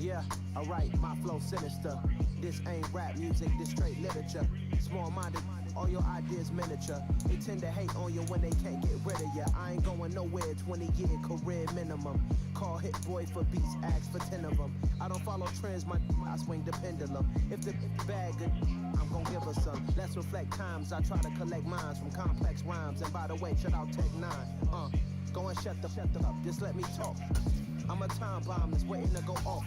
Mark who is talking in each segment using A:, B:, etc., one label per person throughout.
A: Yeah, alright, my flow sinister. This ain't rap music, this straight literature. Small-minded, all your ideas miniature. They tend to hate on you when they can't get rid of you. I ain't going nowhere, 20-year career minimum. Call hit boy for beats, ask for 10 of them. I don't follow trends, I swing the pendulum. If the bag good, I'm gon' give her some. Let's reflect times, I try to collect minds from complex rhymes. And by the way, shout out Tech 9. Go and shut the up, just let me talk. I'm a time bomb that's waiting to go off.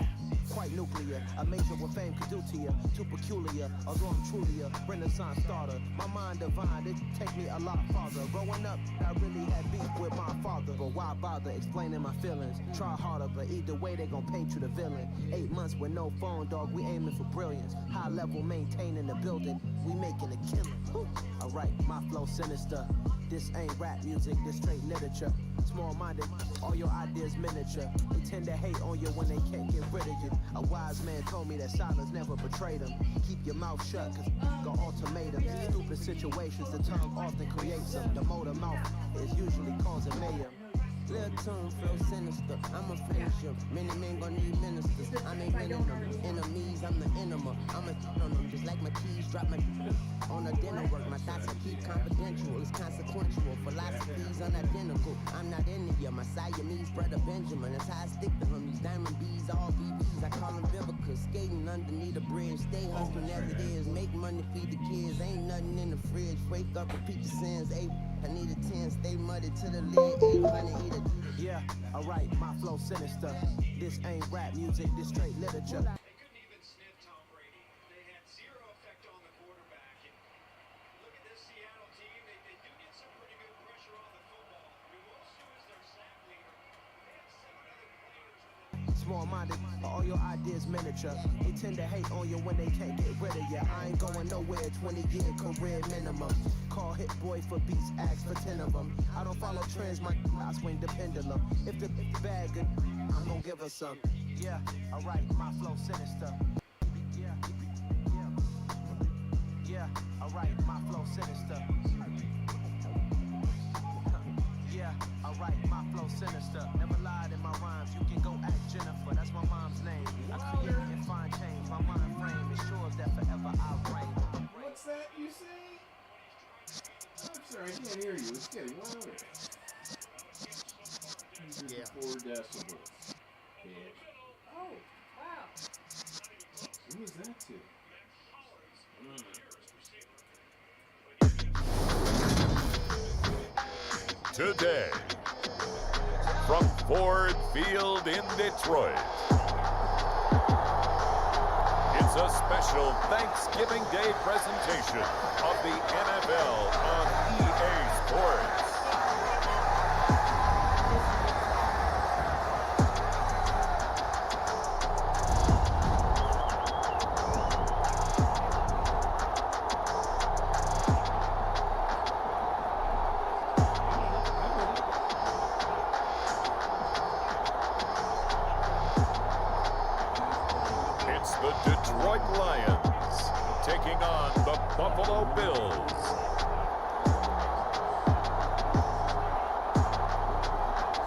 A: Quite nuclear, amazing what fame could do to you. Too peculiar, although I'm truly a renaissance starter. My mind divine, it take me a lot farther. Growing up, I really had beef with my father. But why bother explaining my feelings? Try harder, but either way they gon' paint you the villain. 8 months with no phone, dog, we aiming for brilliance. High level maintaining the building, we making a killing. Alright, my flow sinister. This ain't rap music, this straight literature. Small-minded, all your ideas miniature. They tend to hate on you when they can't get rid of you. A wise man told me that silence never betrayed him. Keep your mouth shut, cause gon' ultimatum. Stupid situations, the tongue often creates them. The motor mouth is usually causing mayhem. Little tune, flow sinister, I'm a finisher. Many men gon' need ministers, I ain't winning them. Enemies, I'm the enema. I'm a on them, just like my keys, drop my on the dinner work. My thoughts I keep confidential, it's consequential. Philosophies unidentical, I'm not into you. My Siamese brother Benjamin, that's how I stick to him. These diamond bees, all BBs, I call them Vivica. Skating underneath the bridge, stay hustling as it is. Make money, feed the kids, ain't nothing in the fridge. Wake up, repeat your sins, I need a 10, stay muddy to the lid, 800, eat a... Yeah, alright, my flow sinister. This ain't rap music, this straight literature.
B: They couldn't even sniff Tom Brady. They had zero effect on the quarterback. And look at this Seattle team. They do get some pretty good pressure on the football. Willis is their sack leader. They have 7 other players.
A: Small-minded, all your ideas miniature. They tend to hate on you when they can't get rid of you. I ain't going nowhere, 20-year career minimum. Call hit boy for beats, ask for 10 of them. I don't follow trends, I swing the pendulum. If the bag good, I'm gon' give her some. Yeah, alright, my flow sinister. Yeah, alright, my flow sinister. Yeah, alright, my flow sinister. Never lied in my rhymes, you can go ask Jennifer, that's my mom's name. I create and find change, my mind frame ensures that forever I reign.
C: What's that you say? I'm sorry, I can't hear you. It's getting louder.
A: Yeah.
C: 4 decibels. Yeah.
D: Oh, wow.
C: Who was that to?
E: Today, from Ford Field in Detroit, it's a special Thanksgiving Day presentation of the NFL on EA Sports. It's the Detroit Lions taking on the Buffalo Bills.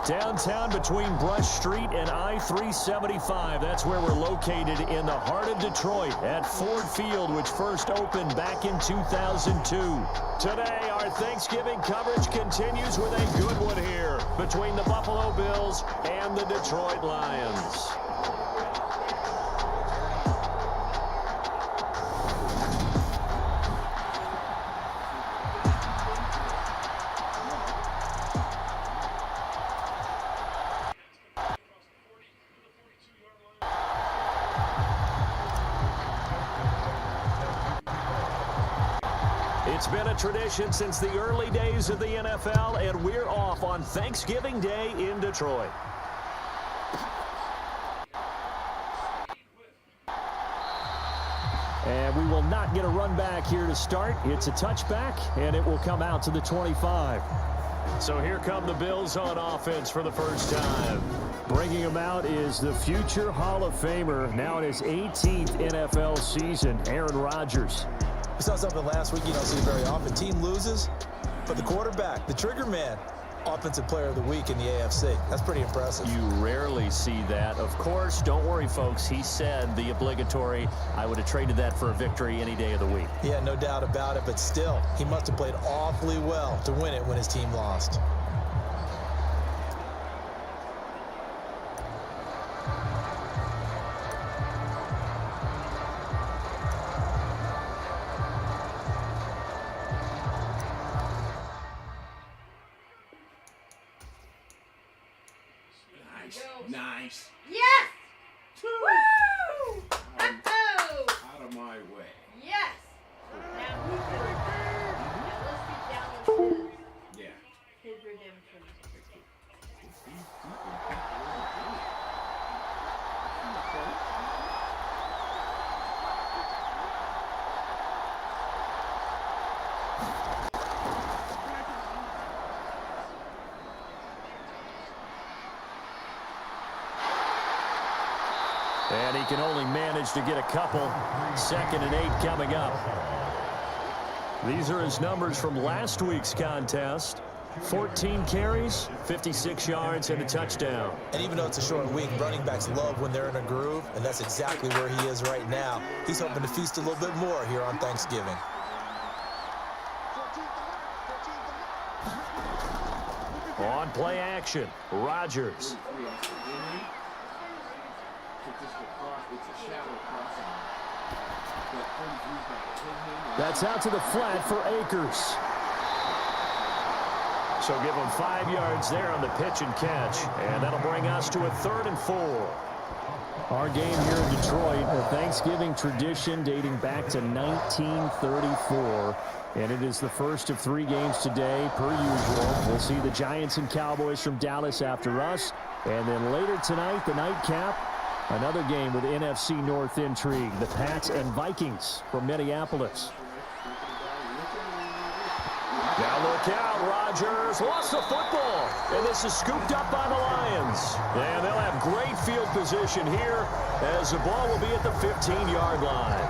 F: Downtown between Brush Street and I-375. That's where we're located in the heart of Detroit at Ford Field, which first opened back in 2002. Today, our Thanksgiving coverage continues with a good one here between the Buffalo Bills and the Detroit Lions. It's been a tradition since the early days of the NFL, and we're off on Thanksgiving Day in Detroit. And we will not get a run back here to start. It's a touchback, and it will come out to the 25. So here come the Bills on offense for the first time. Bringing him out is the future Hall of Famer, now in his 18th NFL season, Aaron Rodgers.
G: We saw something last week you don't see very often. Team loses, but the quarterback, the trigger man, Offensive Player of the Week in the AFC. That's pretty impressive.
F: You rarely see that. Of course, don't worry, folks. He said the obligatory, I would have traded that for a victory any day of the week.
G: Yeah, no doubt about it, but still, he must have played awfully well to win it when his team lost.
C: Nice.
D: Yes!
C: Two.
D: Woo! Oh!
C: Out of my way.
D: Yes! Now who's doing that? Now let's get down on
C: Yeah.
D: his redemption.
F: And he can only manage to get a couple. 2nd and 8 coming up. These are his numbers from last week's contest. 14 carries, 56 yards, and a touchdown.
G: And even though it's a short week, running backs love when they're in a groove, and that's exactly where he is right now. He's hoping to feast a little bit more here on Thanksgiving.
F: On play action, Rodgers. That's out to the flat for Akers. So give him 5 yards there on the pitch and catch, and that'll bring us to a 3rd and 4. Our game here in Detroit, a Thanksgiving tradition dating back to 1934. And it is the first of 3 games today, per usual. We'll see the Giants and Cowboys from Dallas after us. And then later tonight, the nightcap, another game with NFC North intrigue. The Pats and Vikings from Minneapolis. Now look out, Rodgers lost the football, and this is scooped up by the Lions. And they'll have great field position here as the ball will be at the 15-yard line.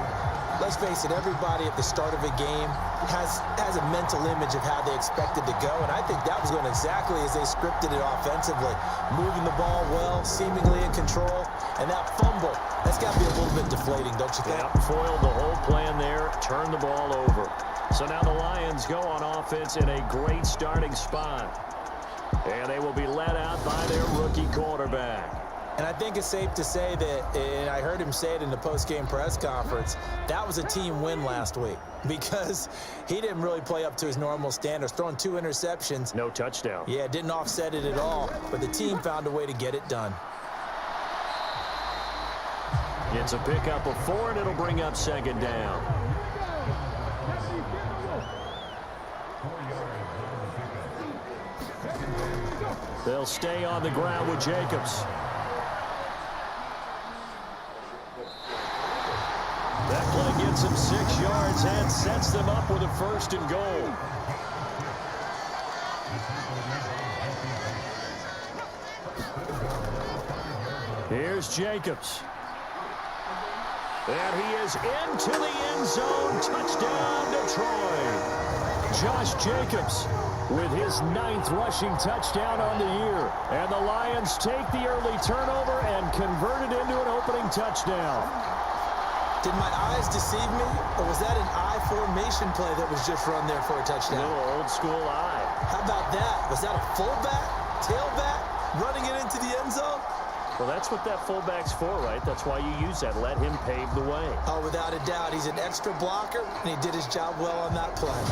G: Let's face it, everybody at the start of a game has a mental image of how they expect it to go, and I think that was going exactly as they scripted it offensively. Moving the ball well, seemingly in control, and that fumble, that's got to be a little bit deflating, don't you think?
F: Yeah, foiled the whole plan there, turned the ball over. So now the Lions go on offense in a great starting spot. And they will be led out by their rookie quarterback.
G: And I think it's safe to say that, and I heard him say it in the post-game press conference, that was a team win last week because he didn't really play up to his normal standards, throwing 2 interceptions.
F: No touchdown.
G: Yeah, didn't offset it at all, but the team found a way to get it done.
F: It's a pickup of 4, and it'll bring up 2nd down. They'll stay on the ground with Jacobs. That play gets him 6 yards and sets them up with a 1st and goal. Here's Jacobs. And he is into the end zone. Touchdown, Detroit. Josh Jacobs with his 9th rushing touchdown on the year. And the Lions take the early turnover and convert it into an opening touchdown.
G: Did my eyes deceive me, or was that an I formation play that was just run there for a touchdown?
F: A little old school eye.
G: How about that? Was that a fullback, tailback, running it into the end zone?
F: Well, that's what that fullback's for, right? That's why you use that. Let him pave the way.
G: Oh, without a doubt. He's an extra blocker, and he did his job well on that play.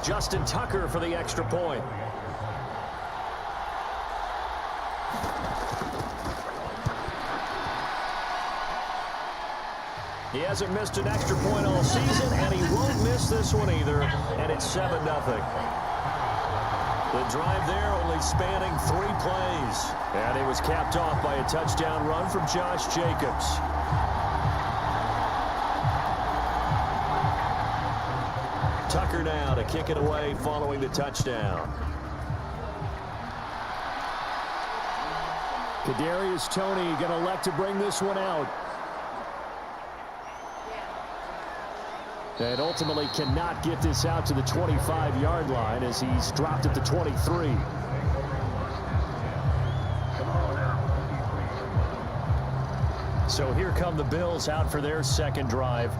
F: Justin Tucker for the extra point. He hasn't missed an extra point all season, and he won't miss this one either, and it's 7-0. The drive there only spanning 3 plays, and it was capped off by a touchdown run from Josh Jacobs. Tucker now to kick it away following the touchdown. Kadarius Toney going to elect to bring this one out. And ultimately cannot get this out to the 25-yard line as he's dropped at the 23. So here come the Bills out for their second drive.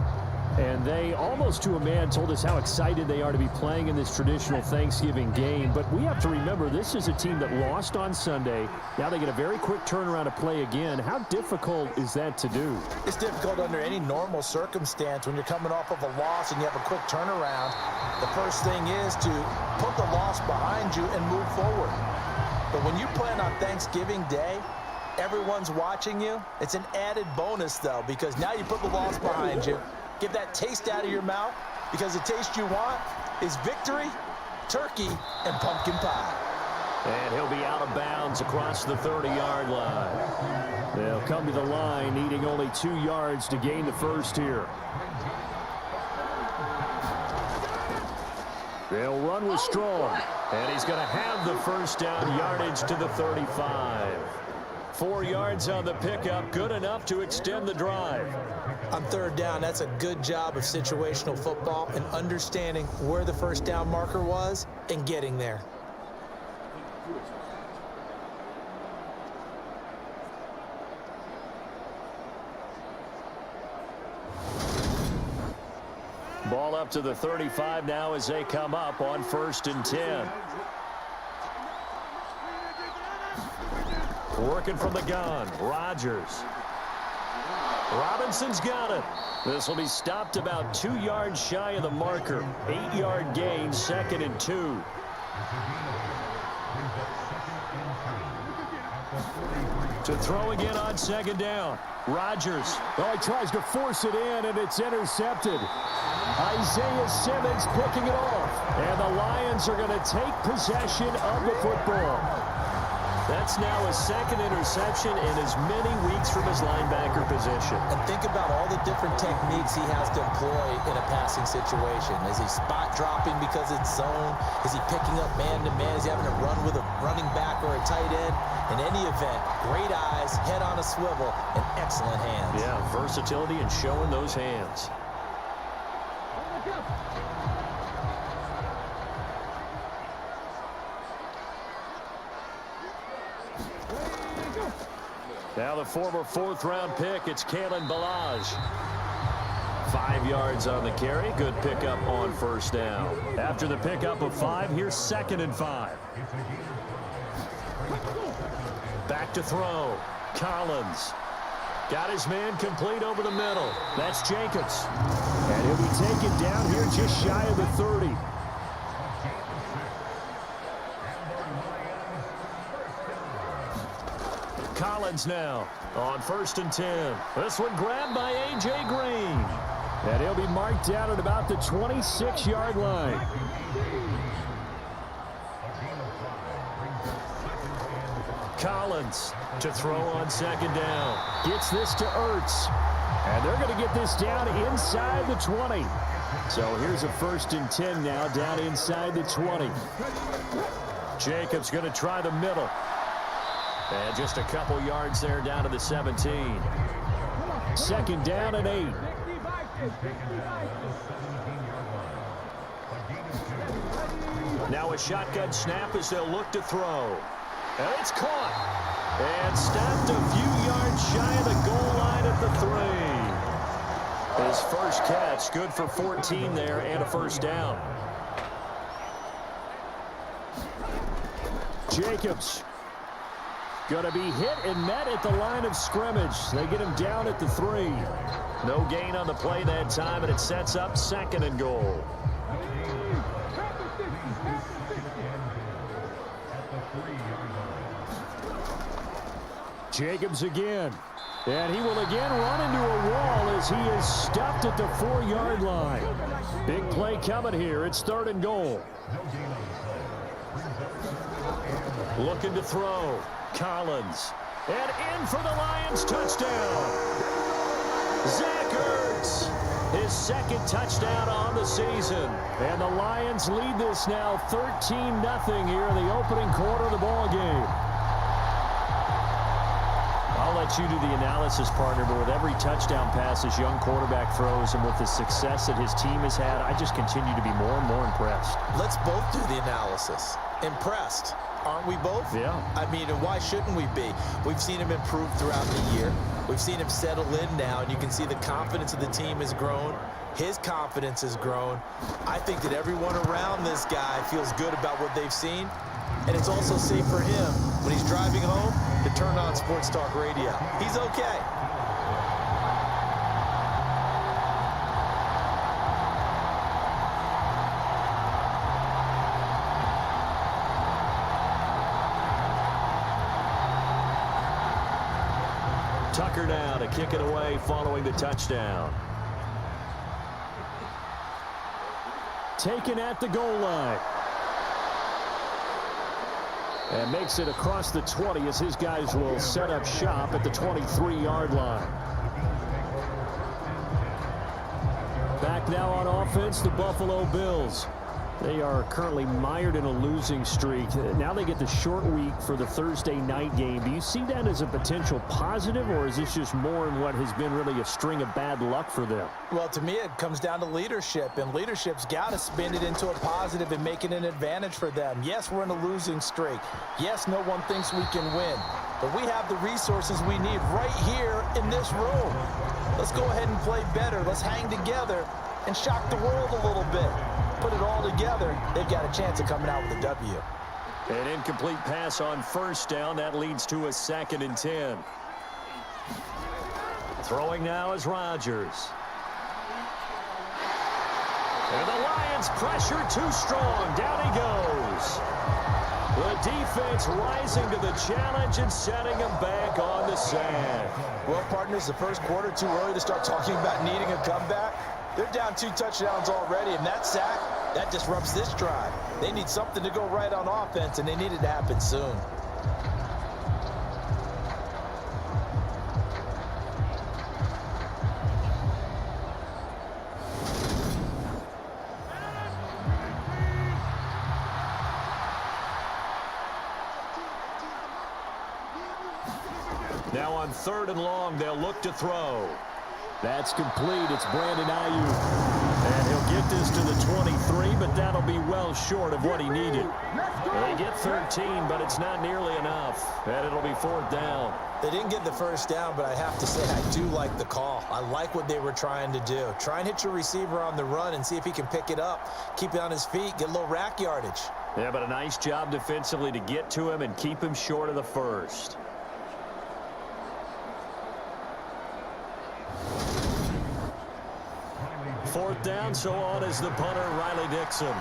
F: And they, almost to a man, told us how excited they are to be playing in this traditional Thanksgiving game. But we have to remember, this is a team that lost on Sunday. Now they get a very quick turnaround to play again. How difficult is that to do?
G: It's difficult under any normal circumstance when you're coming off of a loss and you have a quick turnaround. The first thing is to put the loss behind you and move forward. But when you play on Thanksgiving Day, everyone's watching you. It's an added bonus, though, because now you put the loss behind you. Get that taste out of your mouth, because the taste you want is victory, turkey, and pumpkin pie.
F: And he'll be out of bounds across the 30-yard line. They'll come to the line needing only 2 yards to gain the first here. They'll run with Strong, and he's going to have the first down yardage to the 35. 4 yards on the pickup, good enough to extend the drive.
G: On third down, that's a good job of situational football and understanding where the first down marker was and getting there.
F: Ball up to the 35 now as they come up on 1st and 10. Working from the gun, Rodgers. Robinson's got it. This will be stopped about 2 yards shy of the marker. 8-yard gain, 2nd and 2. To throw again on 2nd down. Rodgers. Well, he tries to force it in, and it's intercepted. Isiah Simmons picking it off. And the Lions are going to take possession of the football. That's now his 2nd interception in as many weeks from his linebacker position.
G: And think about all the different techniques he has to employ in a passing situation. Is he spot dropping because it's zone? Is he picking up man-to-man? Is he having to run with a running back or a tight end? In any event, great eyes, head on a swivel, and excellent hands.
F: Yeah, versatility and showing those hands. Now the former 4th-round pick, it's Kalen Ballage. 5 yards on the carry. Good pickup on 1st down. After the pickup of 5, here's 2nd and 5. Back to throw. Collins. Got his man complete over the middle. That's Jacobs. And he'll be taken down here just shy of the 30. Collins now on 1st and 10. This one grabbed by A.J. Green. And he'll be marked down at about the 26-yard line. Collins to throw on 2nd down. Gets this to Ertz. And they're going to get this down inside the 20. So here's a 1st and 10 now down inside the 20. Jacobs going to try the middle. And just a couple yards there down to the 17. 2nd down and 8. Now a shotgun snap as they'll look to throw. And it's caught. And snapped a few yards shy of the goal line at the 3. His first catch, good for 14 there and a 1st down. Jacobs. Going to be hit and met at the line of scrimmage. They get him down at the 3. No gain on the play that time, and it sets up 2nd and goal. Jacobs again. And he will again run into a wall as he is stopped at the 4-yard line. Big play coming here. It's 3rd and goal. Looking to throw. Collins. And in for the Lions touchdown. Zach Ertz. His 2nd touchdown on the season. And the Lions lead this now 13-0 here in the opening quarter of the ball game. I'll let you do the analysis, partner, but with every touchdown pass this young quarterback throws and with the success that his team has had, I just continue to be more and more impressed.
G: Let's both do the analysis. Impressed. Aren't we both?
F: Yeah.
G: I mean, and why shouldn't we be? We've seen him improve throughout the year. We've seen him settle in now, and you can see the confidence of the team has grown. His confidence has grown. I think that everyone around this guy feels good about what they've seen, and it's also safe for him when he's driving home to turn on Sports Talk Radio. He's okay.
F: Tucker now to kick it away following the touchdown. Taken at the goal line. And makes it across the 20 as his guys will set up shop at the 23-yard line. Back now on offense, the Buffalo Bills. They are currently mired in a losing streak. Now they get the short week for the Thursday night game. Do you see that as a potential positive, or is this just more in what has been really a string of bad luck for them?
G: Well, to me, it comes down to leadership, and leadership's got to spin it into a positive and make it an advantage for them. Yes, we're in a losing streak. Yes, no one thinks we can win, but we have the resources we need right here in this room. Let's go ahead and play better. Let's hang together and shock the world a little bit. Put it all together, they've got a chance of coming out with a W.
F: An incomplete pass on 1st down. That leads to a 2nd and 10. Throwing now is Rodgers. And the Lions pressure too strong. Down he goes. The defense rising to the challenge and setting him back on the sand.
G: Well, partners, the first quarter too early to start talking about needing a comeback. They're down 2 touchdowns already, and that sack, that disrupts this drive. They need something to go right on offense, and they need it to happen soon.
F: Now on 3rd and long, they'll look to throw. That's complete. It's Brandon Ayuk. And he'll get this to the 23, but that'll be well short of what he needed. They get 13, but it's not nearly enough. And it'll be 4th down.
G: They didn't get the first down, but I have to say I do like the call. I like what they were trying to do. Try and hit your receiver on the run and see if he can pick it up. Keep it on his feet, get a little rack yardage.
F: Yeah, but a nice job defensively to get to him and keep him short of the first. Fourth down, so on is the punter, Riley Dixon.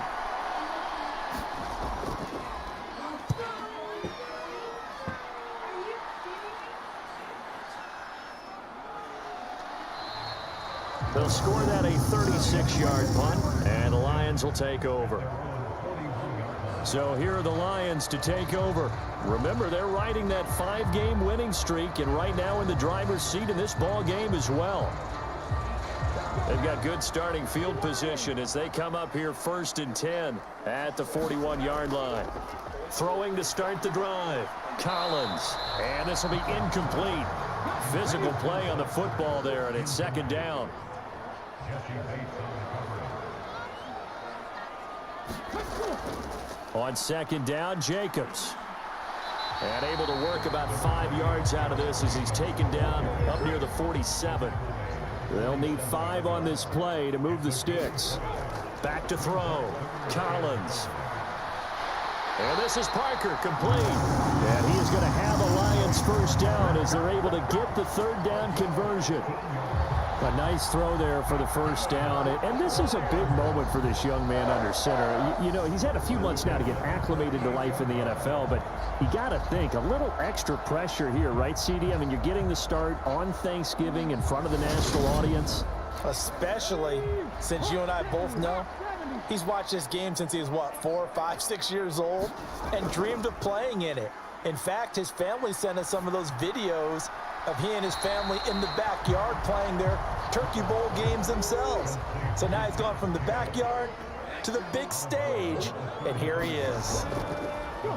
F: They'll score that a 36-yard punt, and the Lions will take over. So here are the Lions to take over. Remember, they're riding that 5-game winning streak, and right now in the driver's seat in this ball game as well. They've got good starting field position as they come up here 1st and 10 at the 41-yard line. Throwing to start the drive. Collins. And this will be incomplete. Physical play on the football there, and it's 2nd down. On 2nd down, Jacobs. And able to work about 5 yards out of this as he's taken down up near the 47. They'll need 5 on this play to move the sticks. Back to throw. Collins. And this is Parker, complete. And he is going to have a Lions first down as they're able to get the 3rd down conversion. A nice throw there for the first down. And this is a big moment for this young man under center. You know, he's had a few months now to get acclimated to life in the NFL, but you got to think a little extra pressure here, right, CD? I mean, you're getting the start on Thanksgiving in front of the national audience.
G: Especially since you and I both know he's watched this game since he was, what, 4, 5, 6 years old and dreamed of playing in it. In fact, his family sent us some of those videos of he and his family in the backyard playing their Turkey Bowl games themselves. So now he's gone from the backyard to the big stage, and here he is.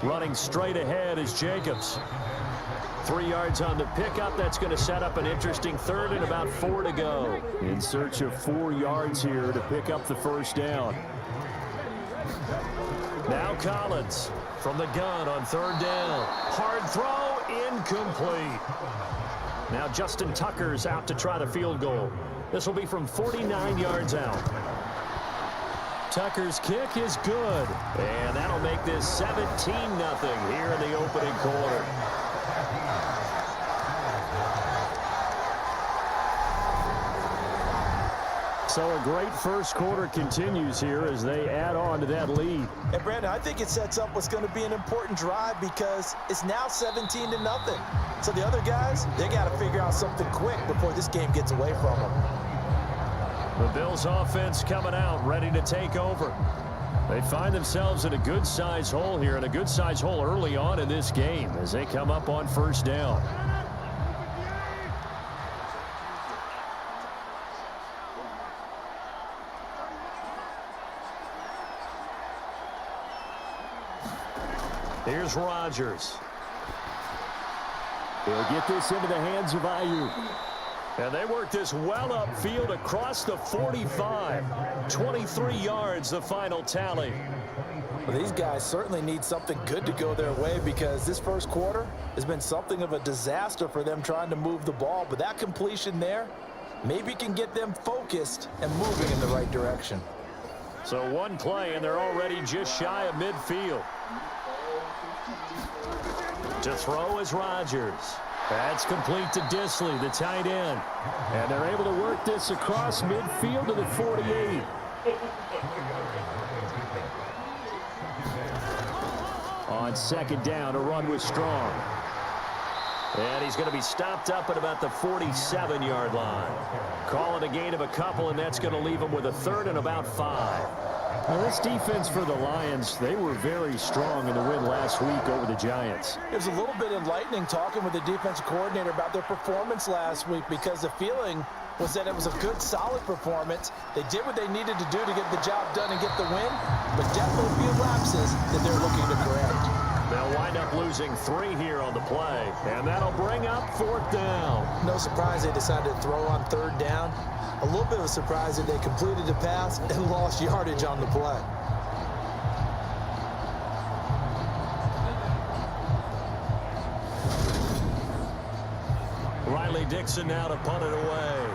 F: Running straight ahead is Jacobs. 3 yards on the pickup. That's going to set up an interesting third and about 4 to go. In search of 4 yards here to pick up the first down. Now Collins from the gun on third down. Hard throw, incomplete. Now Justin Tucker's out to try the field goal. This will be from 49 yards out. Tucker's kick is good. And that'll make this 17-0 here in the opening quarter. So a great first quarter continues here as they add on to that lead.
G: And Brandon, I think it sets up what's going to be an important drive because it's now 17-0. So the other guys, they got to figure out something quick before this game gets away from them.
F: The Bills offense coming out, ready to take over. They find themselves in a good-sized hole here, and a good-sized hole early on in this game as they come up on first down. Here's Rodgers. He'll get this into the hands of Ayuk. And they work this well upfield across the 45. 23 yards, the final tally.
G: Well, these guys certainly need something good to go their way because this first quarter has been something of a disaster for them trying to move the ball. But that completion there maybe can get them focused and moving in the right direction.
F: So one play, and they're already just shy of midfield. To throw is Rodgers. That's complete to Disley, the tight end. And they're able to work this across midfield to the 48. On second down, a run was strong. And he's going to be stopped up at about the 47-yard line. Call it a gain of a couple, and that's going to leave him with a third and about 5. Now, this defense for the Lions, they were very strong in the win last week over the Giants.
G: It was a little bit enlightening talking with the defensive coordinator about their performance last week because the feeling was that it was a good, solid performance. They did what they needed to do to get the job done and get the win, but definitely a few lapses that they're looking to correct.
F: They'll wind up losing 3 here on the play, and that'll bring up fourth down.
G: No surprise they decided to throw on third down. A little bit of a surprise that they completed the pass and lost yardage on the play.
F: Riley Dixon now to punt it away.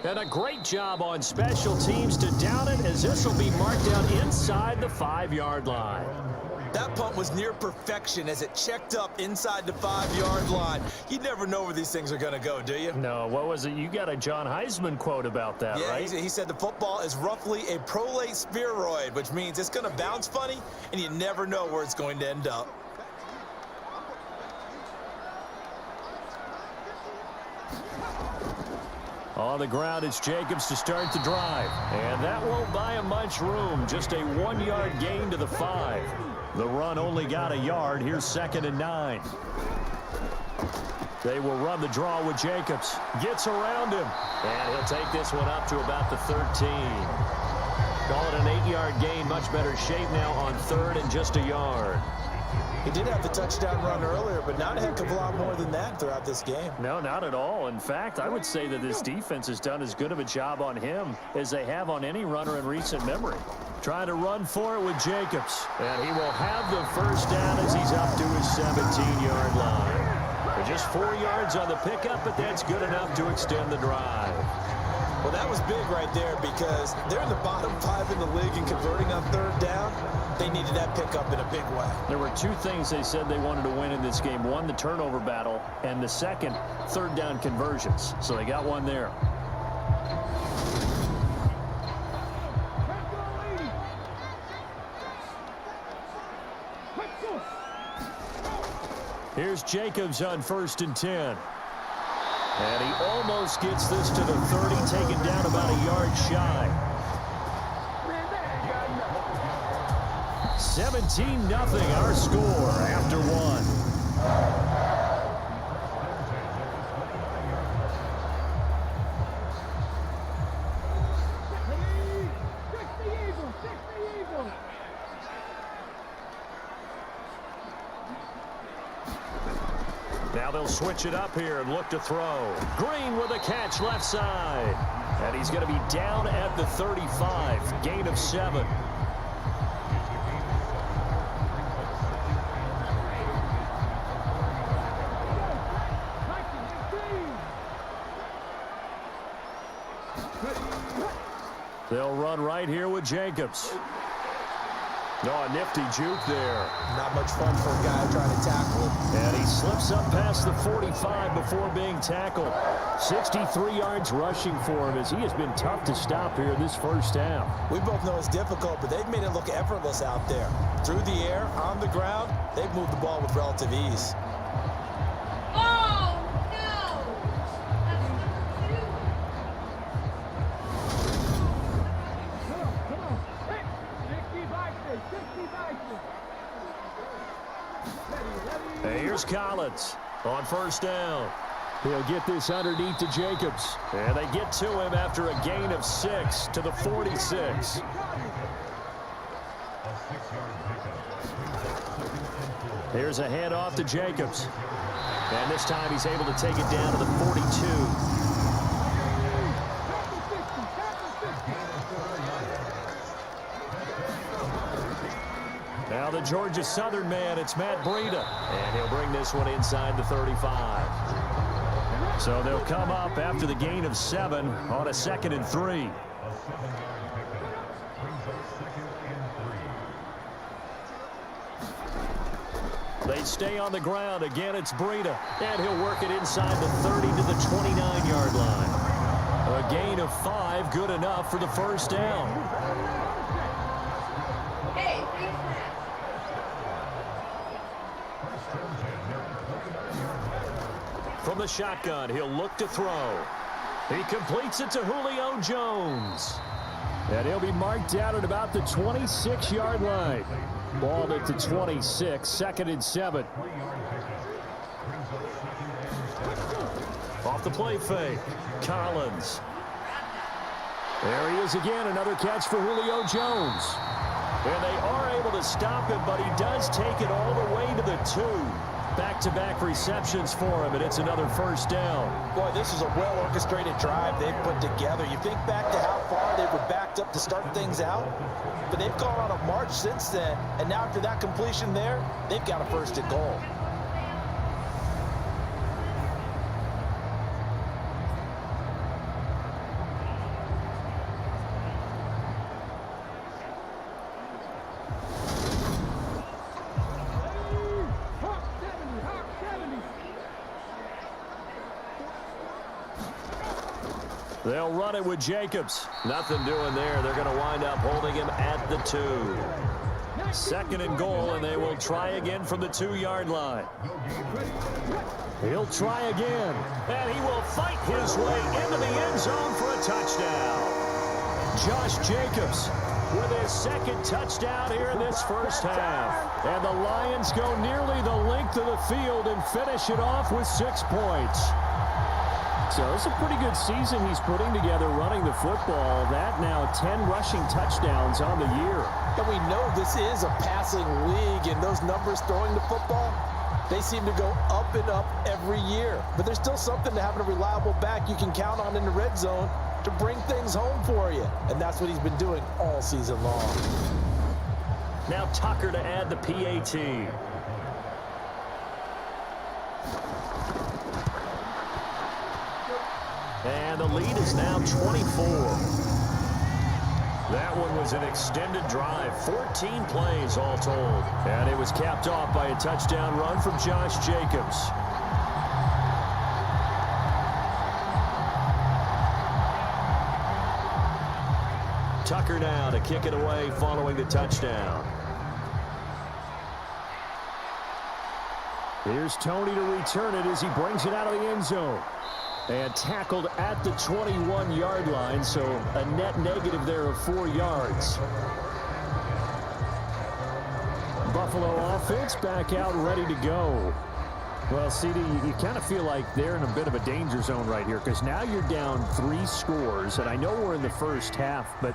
F: And a great job on special teams to down it, as this will be marked down inside the 5-yard line.
G: That punt was near perfection as it checked up inside the 5-yard line. You never know where these things are going to go, do you?
F: No, what was it? You got a John Heisman quote about that, right?
G: Yeah, he said the football is roughly a prolate spheroid, which means it's going to bounce funny, and you never know where it's going to end up.
F: On the ground, it's Jacobs to start the drive. And that won't buy him much room. Just a 1-yard gain to the 5. The run only got a yard. Here's 2nd and 9. They will run the draw with Jacobs. Gets around him. And he'll take this one up to about the 13. Call it an 8-yard gain. Much better shape now on 3rd and just a yard.
G: He did have the touchdown run earlier, but not a heck of a lot more than that throughout this game.
F: No, not at all. In fact, I would say that this defense has done as good of a job on him as they have on any runner in recent memory. Trying to run for it with Jacobs. And he will have the first down as he's up to his 17-yard line. Just 4 yards on the pickup, but that's good enough to extend the drive.
G: Well, that was big right there because they're in the bottom 5 in the league in converting on third down. They needed that pickup in a big way.
F: There were two things they said they wanted to win in this game. One, the turnover battle, and the second, third down conversions. So they got one there. Here's Jacobs on 1st and 10. And he almost gets this to the 30, taken down about a yard shy. 17-0 our score after one. Now they'll switch it up here and look to throw. Green with a catch left side. And he's going to be down at the 35. Gain of 7. They'll run right here with Jacobs. Oh, a nifty juke there.
G: Not much fun for a guy trying to tackle him.
F: And he slips up past the 45 before being tackled. 63 yards rushing for him as he has been tough to stop here this first half.
G: We both know it's difficult, but they've made it look effortless out there. Through the air, on the ground, they've moved the ball with relative ease.
D: Oh, no! That's number 2.
F: Here's Collins on 1st down. He'll get this underneath to Jacobs. And they get to him after a gain of 6 to the 46. Here's a handoff to Jacobs. And this time he's able to take it down to the 42. Now the Georgia Southern man, it's Matt Breida. And he'll bring this one inside the 35. So they'll come up after the gain of 7 on a 2nd and 3. They stay on the ground. Again, it's Breida. And he'll work it inside the 30 to the 29-yard line. A gain of 5, good enough for the first down.
D: Hey, face that.
F: From the shotgun, he'll look to throw. He completes it to Julio Jones. And he'll be marked down at about the 26-yard line. Ball at the 26, 2nd and 7. Off the play fake, Collins. There he is again, another catch for Julio Jones. And they are able to stop him, but he does take it all the way to the 2. Back-to-back receptions for him, and it's another first down.
G: Boy, this is a well-orchestrated drive they've put together. You think back to how far they were backed up to start things out, but they've gone on a march since then, and now after that completion there, they've got a 1st and goal.
F: They'll run it with Jacobs. Nothing doing there. They're going to wind up holding him at the 2. 2nd and goal, and they will try again from the 2-yard line. He'll try again, and he will fight his way into the end zone for a touchdown. Josh Jacobs with his 2nd touchdown here in this first half. And the Lions go nearly the length of the field and finish it off with 6 points. So it's a pretty good season he's putting together running the football. That now 10 rushing touchdowns on the year.
G: And we know this is a passing league, and those numbers throwing the football, they seem to go up and up every year. But there's still something to having a reliable back you can count on in the red zone to bring things home for you. And that's what he's been doing all season long.
F: Now Tucker to add the PAT. And the lead is now 24. That one was an extended drive, 14 plays all told. And it was capped off by a touchdown run from Josh Jacobs. Tucker now to kick it away following the touchdown. Here's Tony to return it as he brings it out of the end zone. And tackled at the 21-yard line, so a net negative there of 4 yards. Buffalo offense back out ready to go. Well, CD, you kind of feel like they're in a bit of a danger zone right here because now you're down 3 scores, and I know we're in the first half, but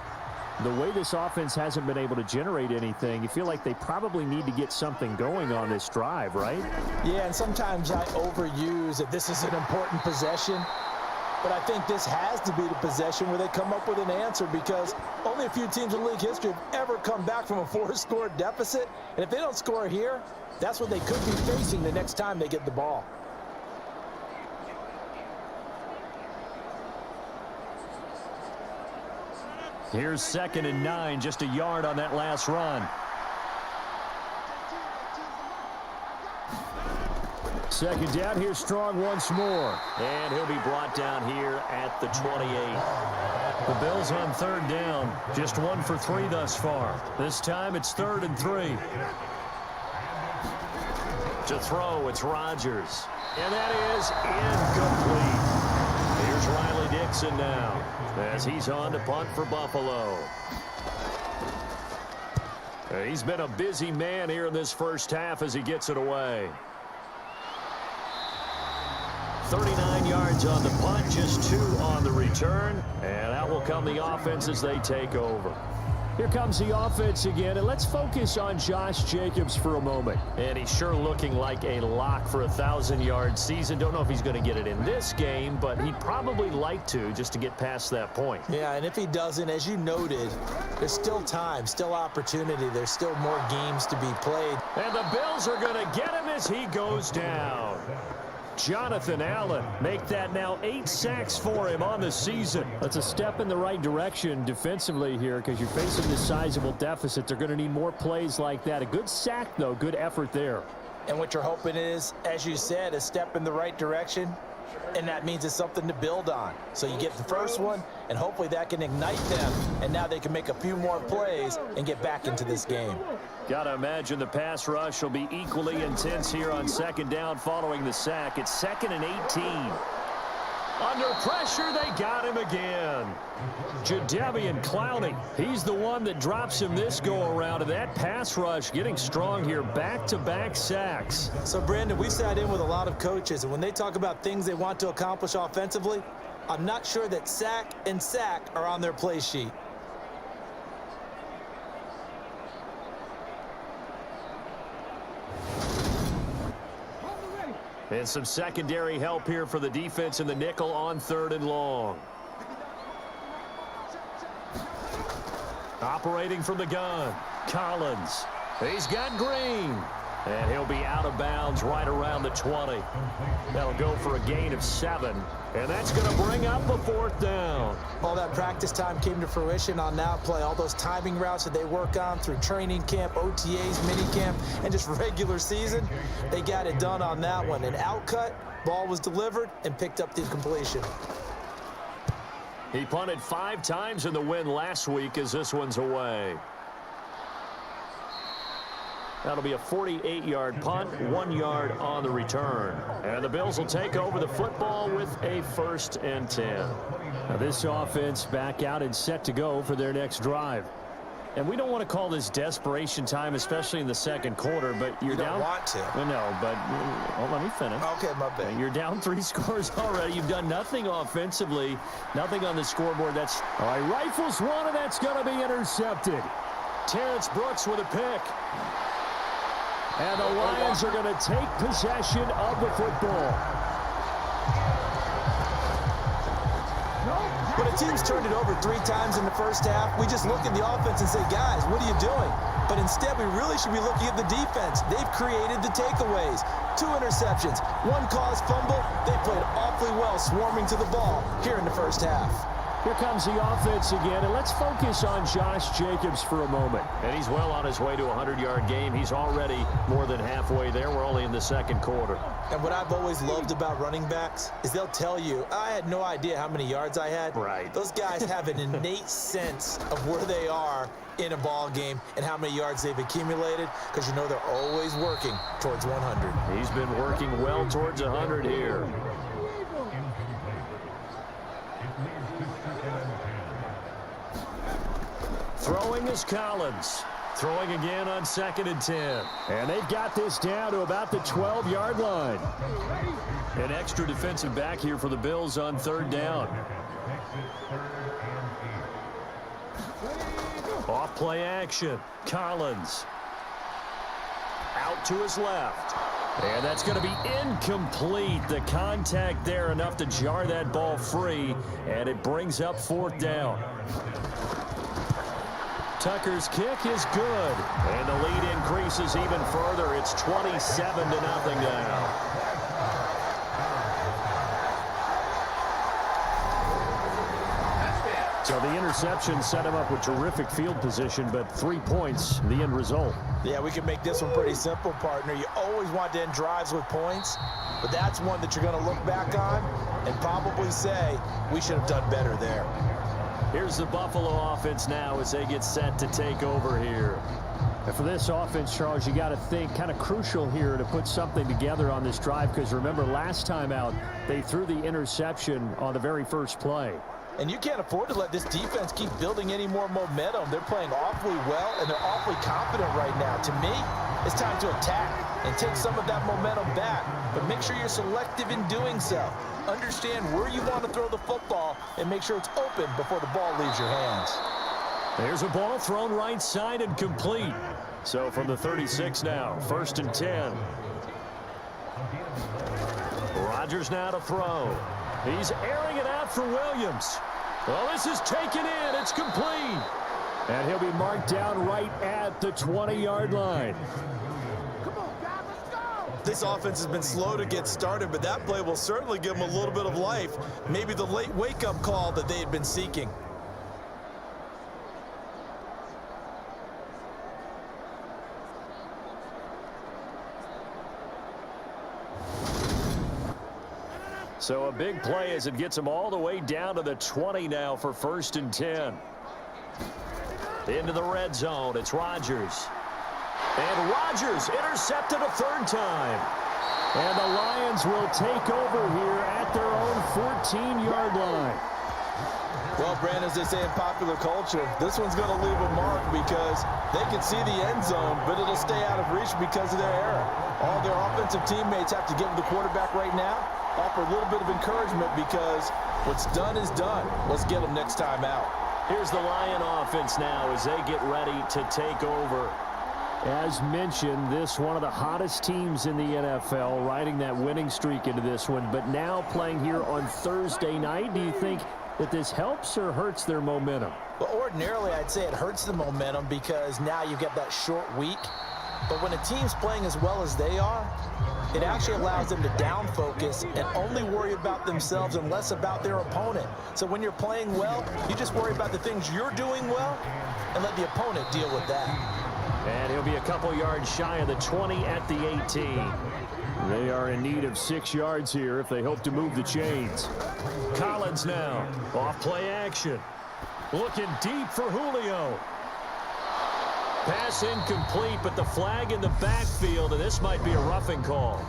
F: the way this offense hasn't been able to generate anything, you feel like they probably need to get something going on this drive, right?
G: Yeah, and sometimes I overuse that this is an important possession, but I think this has to be the possession where they come up with an answer because only a few teams in league history have ever come back from a 4-score deficit, and if they don't score here, that's what they could be facing the next time they get the ball.
F: Here's 2nd and 9, just a yard on that last run. Second down, here's Strong once more. And he'll be brought down here at the 28. The Bills on 3rd down, just 1 for 3 thus far. This time it's 3rd and 3. To throw, it's Rodgers. And that is incomplete. Here's Riley Dixon now as he's on to punt for Buffalo. He's been a busy man here in this first half as he gets it away. 39 yards on the punt, just 2 on the return, and out will come the offense as they take over. Here comes the offense again, and let's focus on Josh Jacobs for a moment. And he's sure looking like a lock for a 1,000-yard season. Don't know if he's going to get it in this game, but he'd probably like to just to get past that point.
G: Yeah, and if he doesn't, as you noted, there's still time, still opportunity. There's still more games to be played.
F: And the Bills are going to get him as he goes down. Jonathan Allen, make that now 8 sacks for him on the season. That's a step in the right direction defensively here because you're facing this sizable deficit. They're going to need more plays like that. A good sack, though. Good effort there.
G: And what you're hoping is, as you said, a step in the right direction, and that means it's something to build on. So you get the first one, and hopefully that can ignite them, and now they can make a few more plays and get back into this game.
F: Got to imagine the pass rush will be equally intense here on 2nd down following the sack. It's 2nd and 18. Under pressure, they got him again. Jadeveon Clowney, he's the one that drops him this go-around, and that pass rush getting strong here, back-to-back sacks.
G: So, Brandon, we sat in with a lot of coaches, and when they talk about things they want to accomplish offensively, I'm not sure that sack and sack are on their play sheet.
F: And some secondary help here for the defense in the nickel on 3rd and long. Operating from the gun, Collins. He's got Green. And he'll be out of bounds right around the 20. That'll go for a gain of 7. And that's going to bring up a 4th down.
G: All that practice time came to fruition on that play. All those timing routes that they work on through training camp, OTAs, minicamp, and just regular season, they got it done on that one. An outcut, ball was delivered, and picked up the completion.
F: He punted 5 times in the win last week as this one's away. That'll be a 48-yard punt, 1 yard on the return. And the Bills will take over the football with a 1st and 10. Now this offense back out and set to go for their next drive. And we don't want to call this desperation time, especially in the 2nd quarter, but you're down.
G: You don't want to.
F: No, but let me finish.
G: Okay, my bad.
F: You're down 3 scores already. You've done nothing offensively, nothing on the scoreboard. That's all right. Rifles one, and that's going to be intercepted. Terrence Brooks with a pick. And the Lions are going to take possession of the football.
G: When a team's turned it over 3 times in the first half, we just look at the offense and say, guys, what are you doing? But instead, we really should be looking at the defense. They've created the takeaways. 2 interceptions, 1 caused fumble. They played awfully well swarming to the ball here in the first half.
F: Here comes the offense again, and let's focus on Josh Jacobs for a moment. And he's well on his way to a 100-yard game. He's already more than halfway there. We're only in the second quarter.
G: And what I've always loved about running backs is they'll tell you, I had no idea how many yards I had.
F: Right.
G: Those guys have an innate sense of where they are in a ball game and how many yards they've accumulated, because you know they're always working towards 100.
F: He's been working well towards 100 here. Throwing is Collins. Throwing again on 2nd and 10. And they've got this down to about the 12-yard line. An extra defensive back here for the Bills on 3rd down. Off play action. Collins. Out to his left. And that's going to be incomplete. The contact there enough to jar that ball free. And it brings up 4th down. Tucker's kick is good. And the lead increases even further. It's 27-0 now. So the interception set him up with terrific field position, but 3 points, the end result.
G: Yeah, we can make this one pretty simple, partner. You always want to end drives with points, but that's one that you're going to look back on and probably say, we should have done better there.
F: Here's the Buffalo offense now as they get set to take over here.
H: And for this offense, Charles, you got to think kind of crucial here to put something together on this drive, because remember last time out, they threw the interception on the very first play.
G: And you can't afford to let this defense keep building any more momentum. They're playing awfully well, and they're awfully confident right now. To me, it's time to attack and take some of that momentum back, but make sure you're selective in doing so. Understand where you want to throw the football and make sure it's open before the ball leaves your hands.
F: There's a ball thrown right side and complete. So from the 36 now, 1st and 10. Rodgers now to throw. He's airing it out for Williams. Well, this is taken in. It's complete. And he'll be marked down right at the 20-yard line.
G: This offense has been slow to get started, but that play will certainly give them a little bit of life. Maybe the late wake-up call that they had been seeking.
F: So a big play as it gets him all the way down to the 20 now for 1st and 10. Into the red zone. It's Rodgers. And Rodgers intercepted a 3rd time. And the Lions will take over here at their own 14-yard line.
G: Well, Brandon, as they say in popular culture, this one's going to leave a mark because they can see the end zone, but it'll stay out of reach because of their error. All their offensive teammates have to give the quarterback right now, offer a little bit of encouragement, because what's done is done. Let's get them next time out.
F: Here's the Lion offense now as they get ready to take over.
H: As mentioned, this one of the hottest teams in the NFL, riding that winning streak into this one, but now playing here on Thursday night. Do you think that this helps or hurts their momentum?
G: Well, ordinarily, I'd say it hurts the momentum because now you get that short week. But when a team's playing as well as they are, it actually allows them to down focus and only worry about themselves and less about their opponent. So when you're playing well, you just worry about the things you're doing well and let the opponent deal with that.
F: And he'll be a couple yards shy of the 20 at the 18.
H: They are in need of 6 yards here if they hope to move the chains.
F: Collins now. Off play action. Looking deep for Julio. Pass incomplete, but the flag in the backfield, and this might be a roughing call.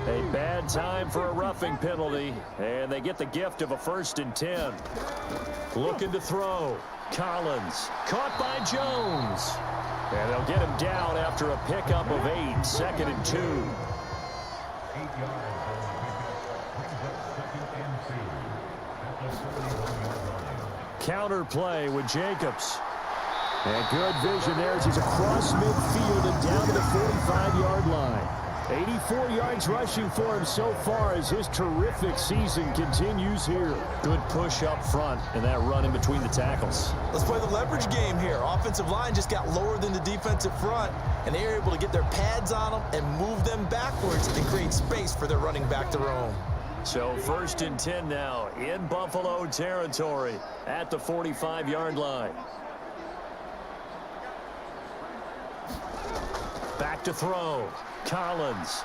F: A bad time for a roughing penalty, and they get the gift of a 1st and 10. Looking to throw. Collins caught by Jones. And they'll get him down after a pickup of 8, 2nd and 2. Counter play with Jacobs. And good vision there as he's across midfield and down to the 45-yard line.
H: 84 yards rushing for him so far as his terrific season continues here.
F: Good push up front and that run in between the tackles.
G: Let's play the leverage game here. Offensive line just got lower than the defensive front, and they were able to get their pads on them and move them backwards and create space for their running back to roam.
F: So 1st and 10 now in Buffalo territory at the 45-yard line. Back to throw. Collins.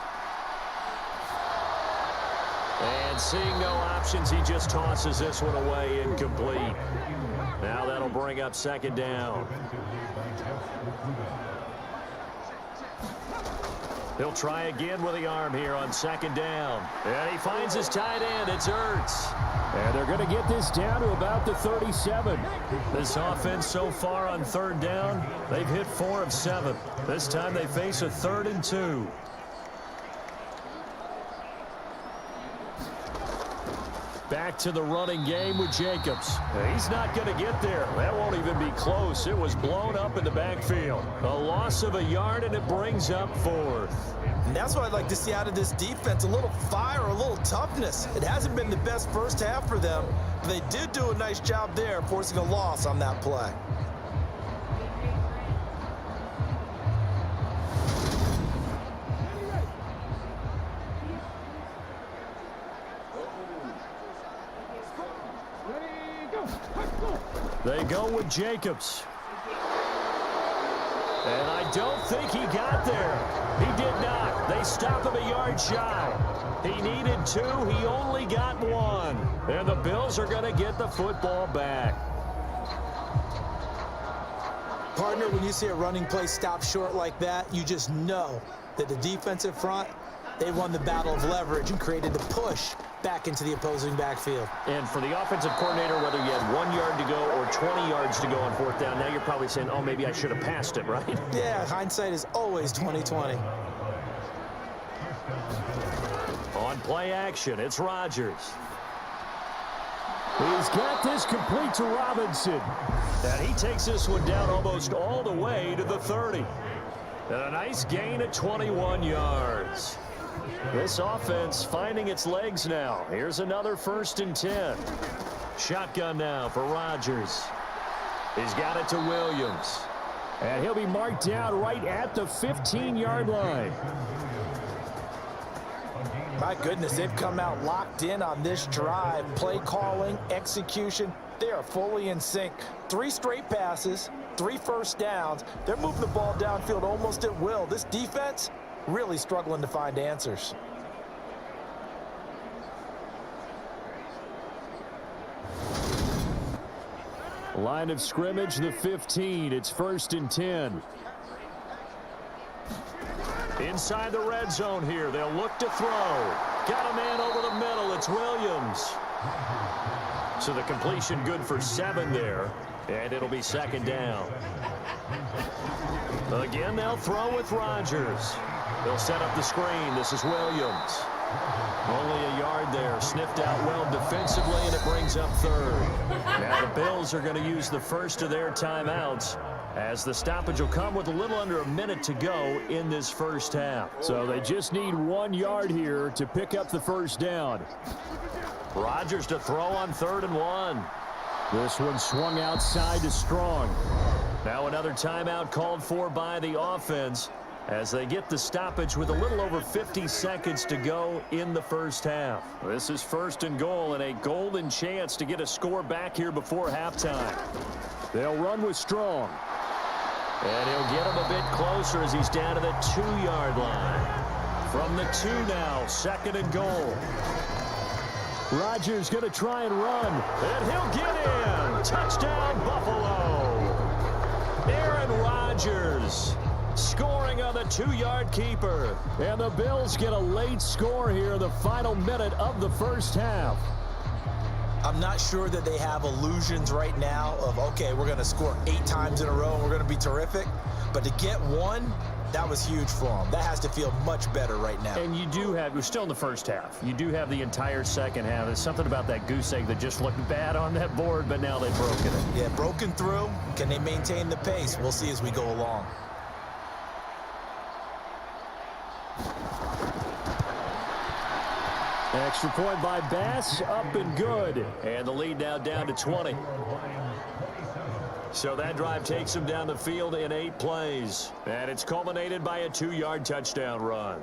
F: And seeing no options, he just tosses this one away incomplete. Now that'll bring up 2nd down. He'll try again with the arm here on 2nd down. And he finds his tight end. It's Ertz.
H: And they're going to get this down to about the 37.
F: This offense so far on 3rd down, they've hit 4 of 7. This time they face a 3rd and 2.
H: Back to the running game with Jacobs.
F: He's not going to get there. That won't even be close. It was blown up in the backfield. A loss of a yard, and it brings up 4th.
G: And that's what I'd like to see out of this defense, a little fire, a little toughness. It hasn't been the best first half for them, but they did do a nice job there, forcing a loss on that play.
H: They go with Jacobs. And I don't think he got there. He did not. They stop him a yard shy. He needed 2. He only got 1. And the Bills are going to get the football back.
G: Partner, when you see a running play stop short like that, you just know that the defensive front, they won the battle of leverage and created the push back into the opposing backfield.
F: And for the offensive coordinator, whether you had 1 yard to go or 20 yards to go on 4th down, now you're probably saying, oh, maybe I should have passed it, right?
G: Yeah, hindsight is always 20/20.
F: On play action, it's Rodgers.
H: He's got this complete to Robinson.
F: And he takes this one down almost all the way to the 30. And a nice gain of 21 yards. This offense finding its legs now. Here's another 1st and 10. Shotgun now for Rodgers. He's got it to Williams.
H: And he'll be marked down right at the 15-yard line.
G: My goodness, they've come out locked in on this drive. Play calling, execution, they are fully in sync. 3 straight passes, 3 first downs. They're moving the ball downfield almost at will. This defense really struggling to find answers.
H: Line of scrimmage, the 15. It's 1st and 10.
F: Inside the red zone here. They'll look to throw. Got a man over the middle. It's Williams. So the completion good for 7 there. And it'll be 2nd down. Again, they'll throw with Rodgers. They'll set up the screen. This is Williams. Only a yard there. Sniffed out well defensively, and it brings up 3rd. Now the Bills are going to use the first of their timeouts, as the stoppage will come with a little under a minute to go in this first half.
H: So they just need 1 yard here to pick up the 1st down.
F: Rodgers to throw on 3rd and 1.
H: This one swung outside to Strong.
F: Now another timeout called for by the offense as they get the stoppage with a little over 50 seconds to go in the first half. This is 1st and goal and a golden chance to get a score back here before halftime.
H: They'll run with Strong.
F: And he'll get him a bit closer as he's down to the 2-yard line. From the 2 now, 2nd and goal.
H: Rodgers going to try and run.
F: And he'll get in. Touchdown, Buffalo. Aaron Rodgers scoring on the 2-yard keeper.
H: And the Bills get a late score here in the final minute of the first half.
G: I'm not sure that they have illusions right now of, okay, we're going to score 8 times in a row and we're going to be terrific. But to get 1, that was huge for them. That has to feel much better right now.
F: And you do have, we're still in the first half. You do have the entire second half. There's something about that goose egg that just looked bad on that board, but now they've broken it.
G: Yeah, broken through. Can they maintain the pace? We'll see as we go along.
F: Extra point by Bass, up and good. And the lead now down to 20. So that drive takes them down the field in 8 plays. And it's culminated by a 2-yard touchdown run.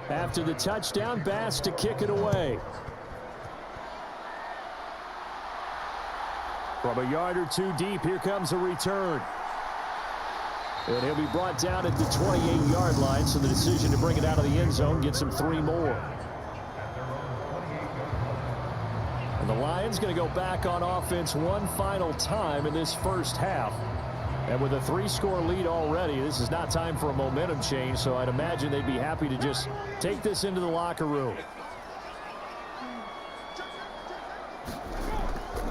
F: After the touchdown, Bass to kick it away. From a yard or 2 deep, here comes a return. And he'll be brought down at the 28-yard line, so the decision to bring it out of the end zone gets him 3 more. And the Lions going to go back on offense one final time in this first half. And with a 3-score lead already, this is not time for a momentum change, so I'd imagine they'd be happy to just take this into the locker room.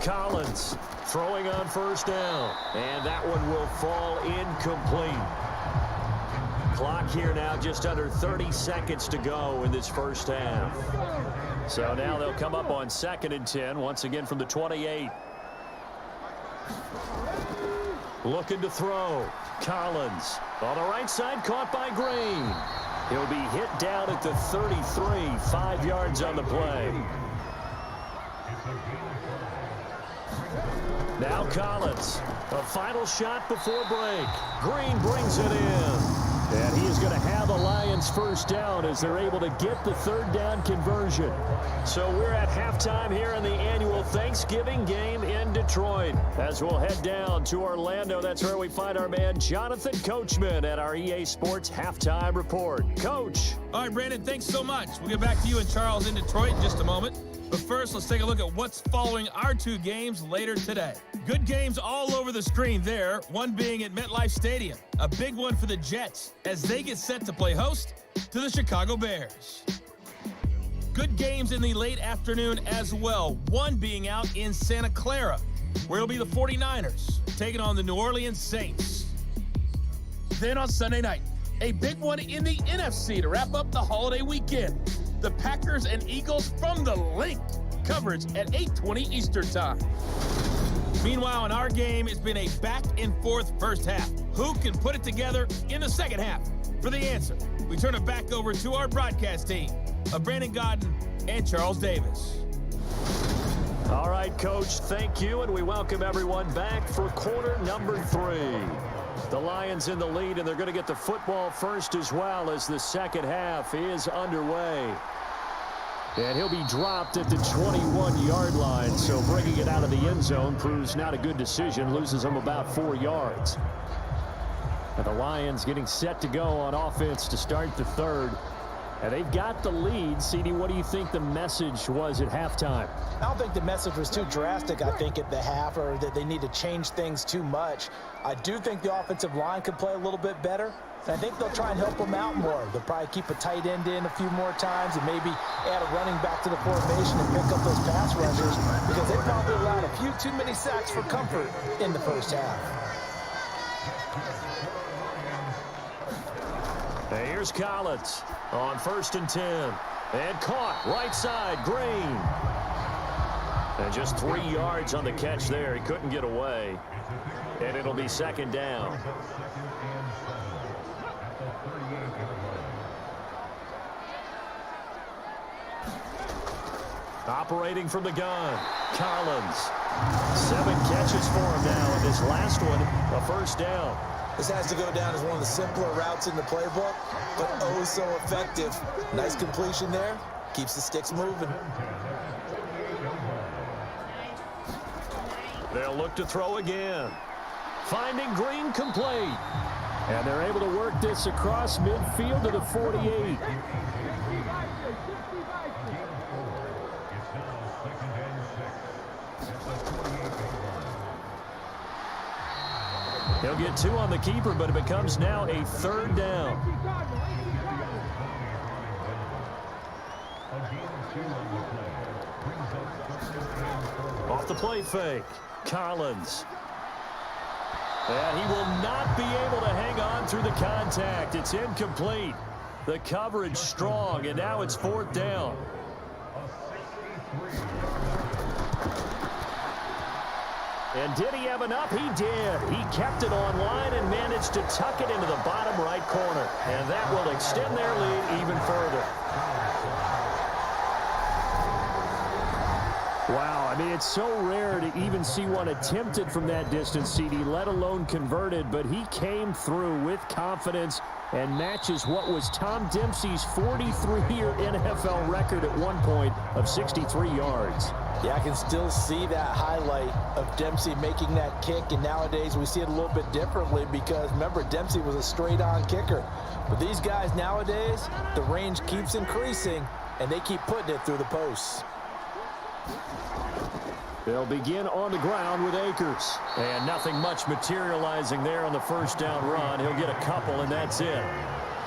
F: Collins throwing on first down, and that one will fall incomplete. Clock here now just under 30 seconds to go in this first half. So now they'll come up on 2nd and 10, once again from the 28. Looking to throw. Collins on the right side, caught by Green. He'll be hit down at the 33, 5 yards on the play. Now Collins, a final shot before break. Green brings it in. And he is going to have a Lions first down as they're able to get the 3rd down conversion. So we're at halftime here in the annual Thanksgiving game in Detroit. As we'll head down to Orlando, that's where we find our man Jonathan Coachman at our EA Sports Halftime Report. Coach.
I: All right, Brandon, thanks so much. We'll get back to you and Charles in Detroit in just a moment. But first, let's take a look at what's following our 2 games later today. Good games all over the screen there, one being at MetLife Stadium. A big one for the Jets as they get set to play host to the Chicago Bears. Good games in the late afternoon as well, one being out in Santa Clara, where it'll be the 49ers taking on the New Orleans Saints. Then on Sunday night, a big one in the NFC to wrap up the holiday weekend. The Packers and Eagles from the Link. Coverage at 8:20 Eastern Time. Meanwhile, in our game, it's been a back-and-forth first half. Who can put it together in the second half? For the answer, we turn it back over to our broadcast team of Brandon Godden and Charles Davis.
F: All right, Coach, thank you, and we welcome everyone back for quarter number 3. The Lions in the lead, and they're going to get the football first as well as the second half is underway. And he'll be dropped at the 21-yard line, so bringing it out of the end zone proves not a good decision, loses him about 4 yards. And the Lions getting set to go on offense to start the 3rd. And they've got the lead. CD, what do you think the message was at halftime?
G: I don't think the message was too drastic, I think, at the half, or that they need to change things too much. I do think the offensive line could play a little bit better. And I think they'll try and help them out more. They'll probably keep a tight end in a few more times and maybe add a running back to the formation and pick up those pass rushers because they probably allowed a few too many sacks for comfort in the first half.
F: Hey, here's Collins on 1st and 10. And caught right side, Green. And just 3 yards on the catch there. He couldn't get away. And it'll be 2nd down. Operating from the gun, Collins. 7 catches for him now, and this last one, a first down.
G: This has to go down as one of the simpler routes in the playbook, but oh so effective. Nice completion there. Keeps the sticks moving.
F: They'll look to throw again. Finding Green complete. And they're able to work this across midfield to the 48. He'll get 2 on the keeper, but it becomes now a 3rd down. Off the play fake, Collins. And he will not be able to hang on through the contact. It's incomplete. The coverage strong, and now it's 4th down. And did he have enough? He did. He kept it online and managed to tuck it into the bottom right corner. And that will extend their lead even further. Wow, I mean, it's so rare to even see one attempted from that distance, CD, let alone converted. But he came through with confidence and matches what was Tom Dempsey's 43-year NFL record at one point of 63 yards.
G: Yeah, I can still see that highlight of Dempsey making that kick, and nowadays we see it a little bit differently because, remember, Dempsey was a straight-on kicker. But these guys nowadays, the range keeps increasing, and they keep putting it through the posts.
F: They'll begin on the ground with Akers. And nothing much materializing there on the first down run. He'll get a couple, and that's it.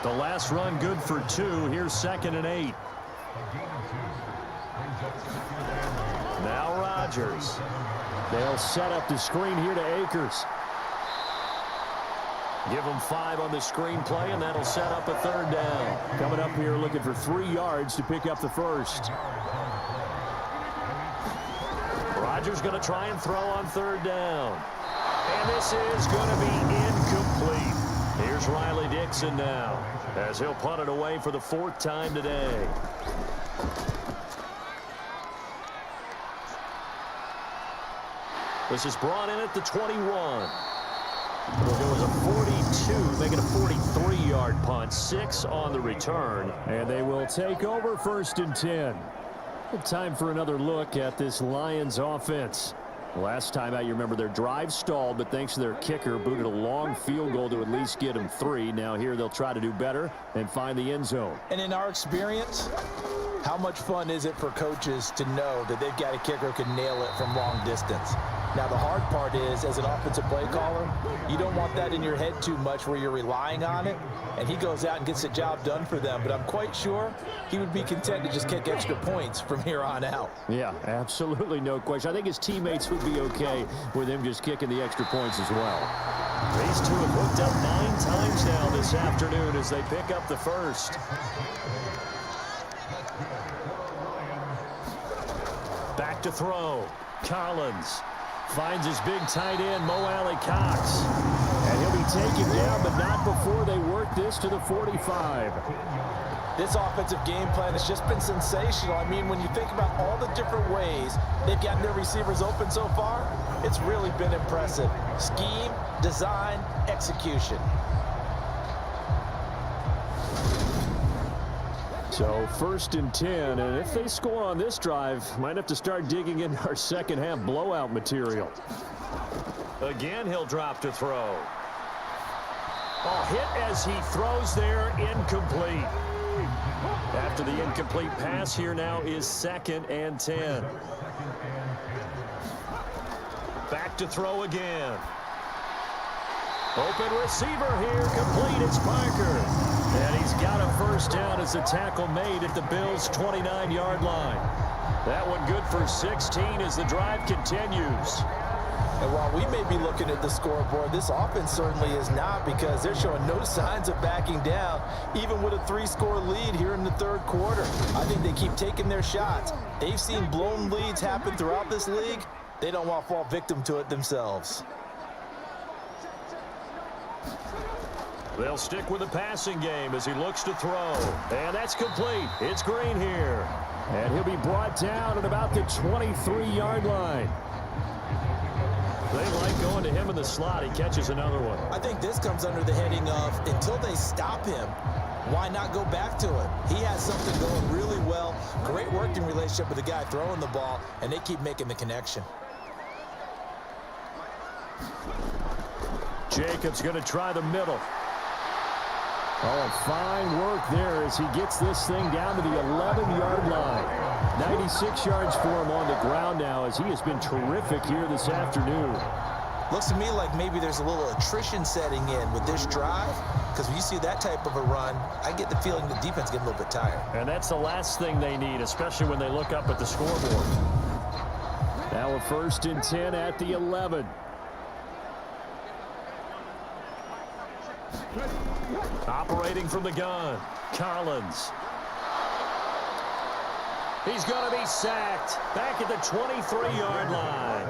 F: The last run good for 2. Here's 2nd and 8. Now Rodgers. They'll set up the screen here to Akers. Give them 5 on the screenplay, and that'll set up a 3rd down. Coming up here looking for 3 yards to pick up the first. Rodgers going to try and throw on 3rd down. And this is going to be incomplete. Here's Riley Dixon now as he'll punt it away for the 4th time today. This is brought in at the 21. It was a 42, making a 43-yard punt. 6 on the return. And they will take over 1st and 10. Time for another look at this Lions offense. Last time out, you remember their drive stalled, but thanks to their kicker, booted a long field goal to at least get them 3. Now here they'll try to do better and find the end zone.
G: And in our experience, how much fun is it for coaches to know that they've got a kicker who can nail it from long distance? Now, the hard part is, as an offensive play caller, you don't want that in your head too much where you're relying on it, and he goes out and gets the job done for them. But I'm quite sure he would be content to just kick extra points from here on out.
F: Yeah, absolutely no question. I think his teammates would be okay with him just kicking the extra points as well. These two have hooked up 9 times now this afternoon as they pick up the first. Back to throw. Collins finds his big tight end, Mo Alley-Cox. And he'll be taken down, but not before they work this to the 45.
G: This offensive game plan has just been sensational. I mean, when you think about all the different ways they've gotten their receivers open so far, it's really been impressive. Scheme, design, execution.
F: So 1st and 10, and if they score on this drive, might have to start digging in our second half blowout material. Again, he'll drop to throw. A hit as he throws there, incomplete. After the incomplete pass, here now is 2nd and 10. Back to throw again. Open receiver here, complete, it's Parker. And he's got a first down as the tackle made at the Bills' 29-yard line. That one good for 16 as the drive continues.
G: And while we may be looking at the scoreboard, this offense certainly is not, because they're showing no signs of backing down, even with a 3-score lead here in the 3rd quarter. I think they keep taking their shots. They've seen blown leads happen throughout this league. They don't want to fall victim to it themselves.
F: They'll stick with the passing game as he looks to throw. And that's complete. It's Green here. And he'll be brought down at about the 23-yard line. They like going to him in the slot. He catches another one.
G: I think this comes under the heading of, until they stop him, why not go back to it? He has something going really well. Great working relationship with the guy throwing the ball, and they keep making the connection.
F: Jacobs going to try the middle. Oh, fine work there as he gets this thing down to the 11-yard line. 96 yards for him on the ground now as he has been terrific here this afternoon.
G: Looks to me like maybe there's a little attrition setting in with this drive, because when you see that type of a run, I get the feeling the defense getting a little bit tired.
F: And that's the last thing they need, especially when they look up at the scoreboard. Now a 1st and 10 at the 11. Operating from the gun, Collins. He's going to be sacked back at the 23-yard line.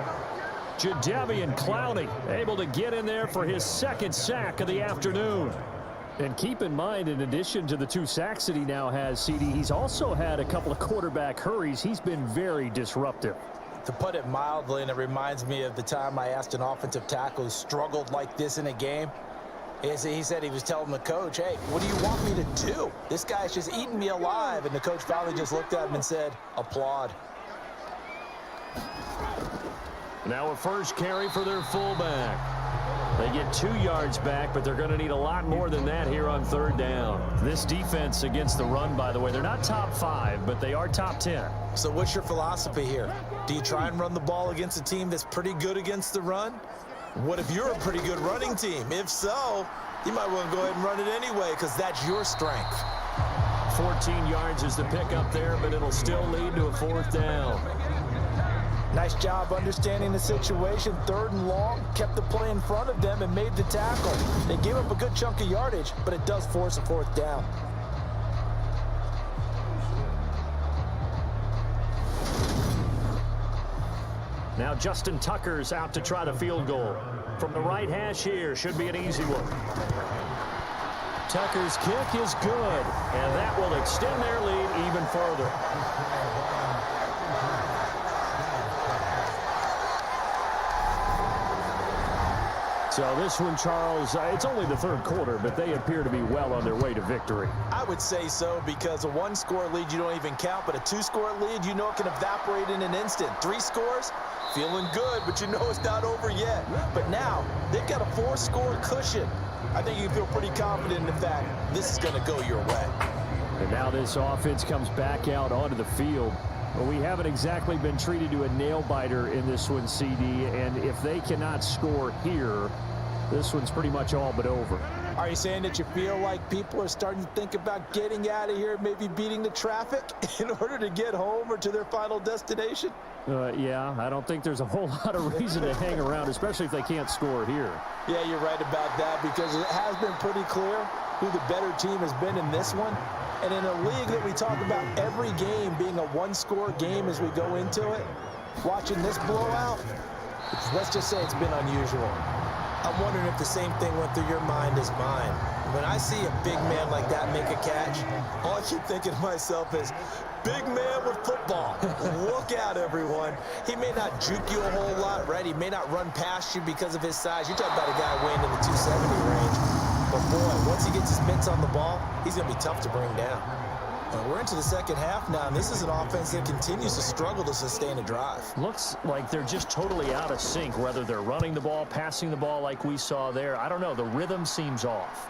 F: Jadeveon Clowney able to get in there for his second sack of the afternoon. And keep in mind, in addition to the 2 sacks that he now has, CD, he's also had a couple of quarterback hurries. He's been very disruptive.
G: To put it mildly, and it reminds me of the time I asked an offensive tackle who struggled like this in a game. He said he was telling the coach, hey, what do you want me to do? This guy's just eating me alive. And the coach finally just looked at him and said, applaud.
F: Now a first carry for their fullback. They get 2 yards back, but they're going to need a lot more than that here on 3rd down. This defense against the run, by the way, they're not top 5, but they are top 10.
G: So what's your philosophy here? Do you try and run the ball against a team that's pretty good against the run? What if you're a pretty good running team? If so, you might want to go ahead and run it anyway because that's your strength.
F: 14 yards is the pickup there, but it'll still lead to a 4th down.
G: Nice job understanding the situation. 3rd and long, kept the play in front of them and made the tackle. They gave up a good chunk of yardage, but it does force a 4th down.
F: Now Justin Tucker's out to try the field goal. From the right hash here, should be an easy one. Tucker's kick is good, and that will extend their lead even further. So this one, Charles, it's only the 3rd quarter, but they appear to be well on their way to victory.
G: I would say so because a 1-score lead you don't even count, but a 2-score lead you know it can evaporate in an instant. 3 scores, feeling good, but you know it's not over yet. But now they've got a 4-score cushion. I think you can feel pretty confident in the fact this is going to go your way.
F: And now this offense comes back out onto the field. Well, we haven't exactly been treated to a nail-biter in this one, CD, and if they cannot score here, this one's pretty much all but over.
G: Are you saying that you feel like people are starting to think about getting out of here, maybe beating the traffic in order to get home or to their final destination?
F: Yeah, I don't think there's a whole lot of reason to hang around, especially if they can't score here.
G: Yeah, you're right about that because it has been pretty clear who the better team has been in this one. And in a league that we talk about every game being a 1-score game as we go into it, watching this blowout, let's just say it's been unusual. I'm wondering if the same thing went through your mind as mine. When I see a big man like that make a catch, all I keep thinking to myself is, big man with football. Look out, everyone. He may not juke you a whole lot, right? He may not run past you because of his size. You're talking about a guy weighing in the 270 range. But boy, once he gets his mitts on the ball, he's going to be tough to bring down. We're into the 2nd half now, and this is an offense that continues to struggle to sustain a drive.
F: Looks like they're just totally out of sync, whether they're running the ball, passing the ball like we saw there. I don't know. The rhythm seems off.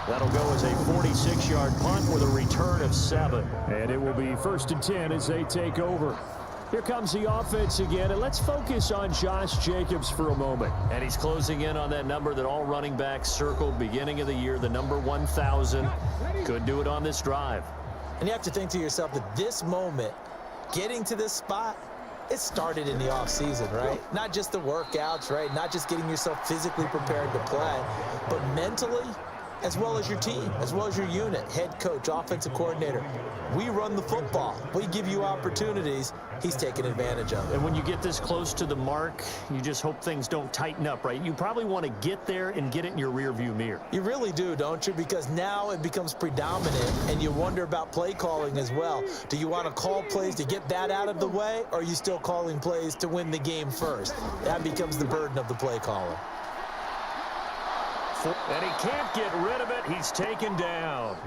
F: That'll go as a 46-yard punt with a return of 7. And it will be 1st and 10 as they take over. Here comes the offense again, and let's focus on Josh Jacobs for a moment. And he's closing in on that number that all running backs circled beginning of the year, the number 1,000. Could do it on this drive.
G: And you have to think to yourself that this moment, getting to this spot, it started in the offseason, right? Not just the workouts, right? Not just getting yourself physically prepared to play, but mentally, as well as your team, as well as your unit, head coach, offensive coordinator. We run the football. We give you opportunities. He's taking advantage of it.
F: And when you get this close to the mark, you just hope things don't tighten up, right? You probably want to get there and get it in your rearview mirror.
G: You really do, don't you? Because now it becomes predominant, and you wonder about play calling as well. Do you want to call plays to get that out of the way, or are you still calling plays to win the game first? That becomes the burden of the play caller.
F: And he can't get rid of it. He's taken down.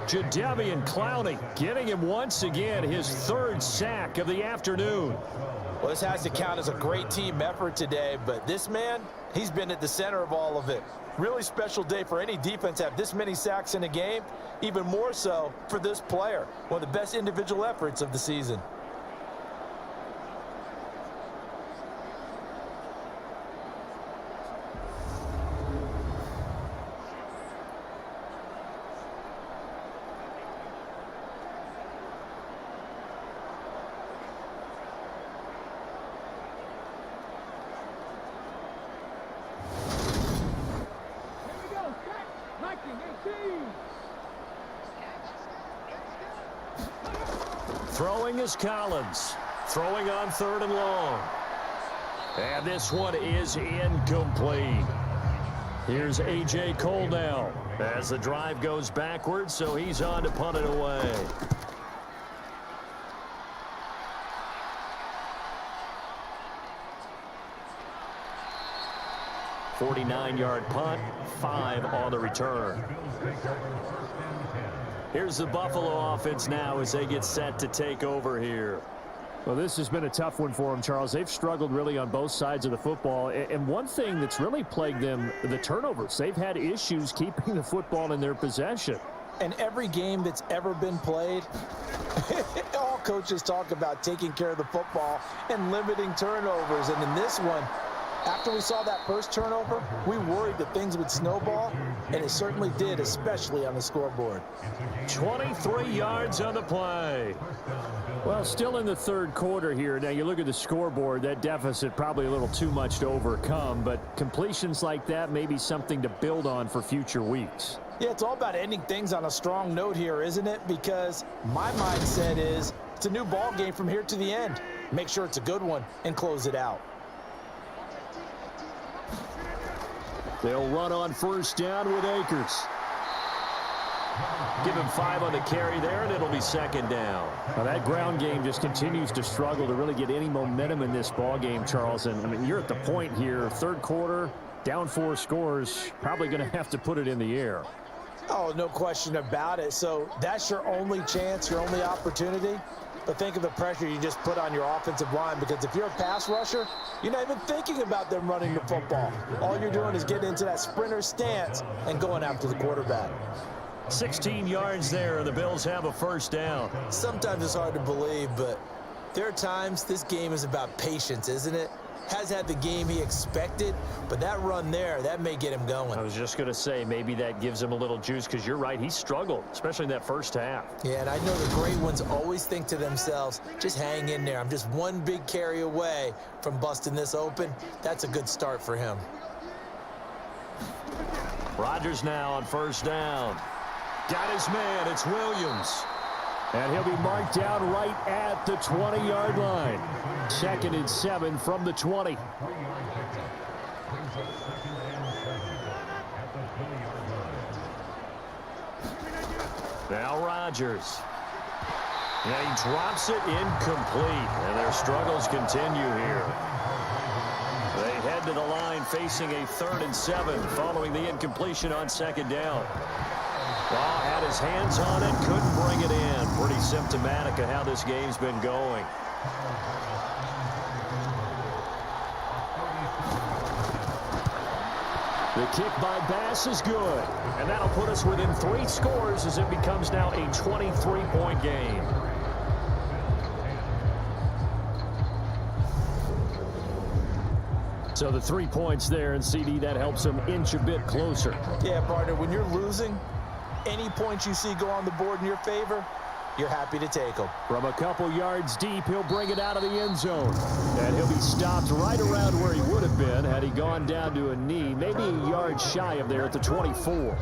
F: Jadeveon Clowney getting him once again his 3rd sack of the afternoon.
G: Well, this has to count as a great team effort today, but this man, he's been at the center of all of it. Really special day for any defense to have this many sacks in a game, even more so for this player. One of the best individual efforts of the season.
F: Throwing is Collins. Throwing on 3rd and long. And this one is incomplete. Here's A.J. Cole now as the drive goes backwards, so he's on to punt it away. 49-yard punt, 5 on the return. Here's the Buffalo offense now as they get set to take over here.
H: Well, this has been a tough one for them, Charles. They've struggled really on both sides of the football. And one thing that's really plagued them, the turnovers. They've had issues keeping the football in their possession.
G: And every game that's ever been played, all coaches talk about taking care of the football and limiting turnovers. And in this one, after we saw that first turnover, we worried that things would snowball, and it certainly did, especially on the scoreboard.
F: 23 yards on the play.
H: Well, still in the 3rd quarter here. Now, you look at the scoreboard, that deficit probably a little too much to overcome, but completions like that may be something to build on for future weeks.
G: Yeah, it's all about ending things on a strong note here, isn't it? Because my mindset is it's a new ball game from here to the end. Make sure it's a good one and close it out.
F: They'll run on 1st down with Akers. Give him 5 on the carry there, and it'll be 2nd down.
H: Now, that ground game just continues to struggle to really get any momentum in this ball game, Charles. And I mean, you're at the point here, 3rd quarter, down 4 scores, probably going to have to put it in the air.
G: Oh, no question about it. So that's your only chance, your only opportunity. But think of the pressure you just put on your offensive line, because if you're a pass rusher, you're not even thinking about them running the football. All you're doing is getting into that sprinter stance and going after the quarterback.
F: 16 yards there, and the Bills have a 1st down.
G: Sometimes it's hard to believe, but there are times this game is about patience, isn't it? Has had the game he expected, but that run there, that may get him going.
F: I was just going to say, maybe that gives him a little juice, because you're right, he struggled, especially in that 1st half.
G: Yeah, and I know the great ones always think to themselves, just hang in there. I'm just one big carry away from busting this open. That's a good start for him.
F: Rodgers now on 1st down. Got his man, it's Williams.
H: And he'll be marked down right at the 20-yard line. 2nd and 7 from the 20.
F: Now Rodgers. And he drops it incomplete. And their struggles continue here. They head to the line facing a 3rd and 7 following the incompletion on 2nd down. Well, had his hands on it, couldn't bring it in. Pretty symptomatic of how this game's been going.
H: The kick by Bass is good.
F: And that'll put us within 3 scores as it becomes now a 23-point game.
H: So the 3 points there, and CD, that helps him inch a bit closer.
G: Yeah, partner, when you're losing, any points you see go on the board in your favor, you're happy to take them.
H: From a couple yards deep, he'll bring it out of the end zone. And he'll be stopped right around where he would have been had he gone down to a knee, maybe a yard shy of there at the 24.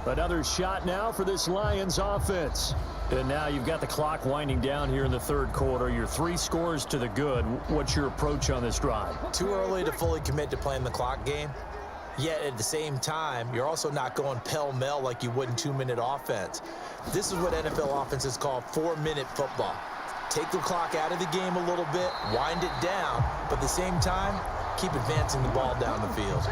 H: Another shot now for this Lions offense. And now you've got the clock winding down here in the 3rd quarter. You're 3 scores to the good. What's your approach on this drive?
G: Too early to fully commit to playing the clock game. Yet at the same time, you're also not going pell-mell like you would in 2-minute offense. This is what NFL offenses call 4-minute football. Take the clock out of the game a little bit, wind it down, but at the same time, keep advancing the ball down the field.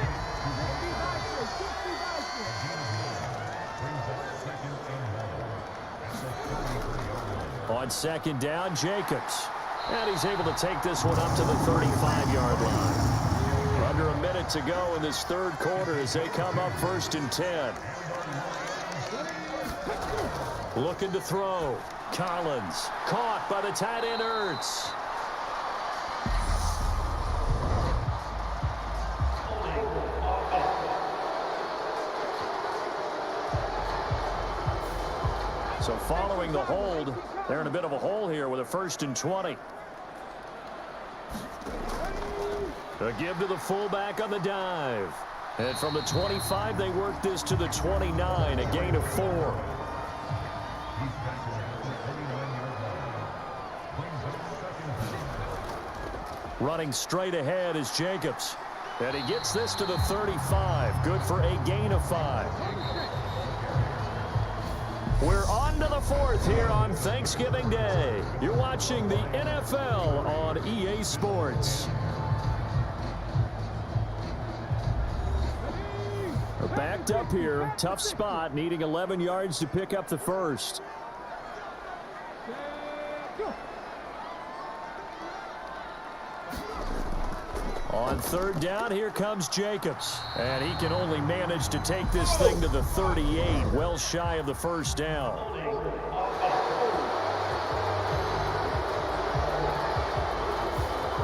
F: On 2nd down, Jacobs. And he's able to take this one up to the 35-yard line. Under a minute to go in this 3rd quarter as they come up 1st and 10. Looking to throw. Collins caught by the tight end Ertz. So following the hold, they're in a bit of a hole here with a 1st and 20. A give to the fullback on the dive. And from the 25, they work this to the 29, a gain of 4. Running straight ahead is Jacobs. And he gets this to the 35. Good for a gain of 5. We're on to the 4th here on Thanksgiving Day. You're watching the NFL on EA Sports. We're backed up here. Tough spot, needing 11 yards to pick up the first. On 3rd down, here comes Jacobs. And he can only manage to take this thing to the 38, well shy of the first down.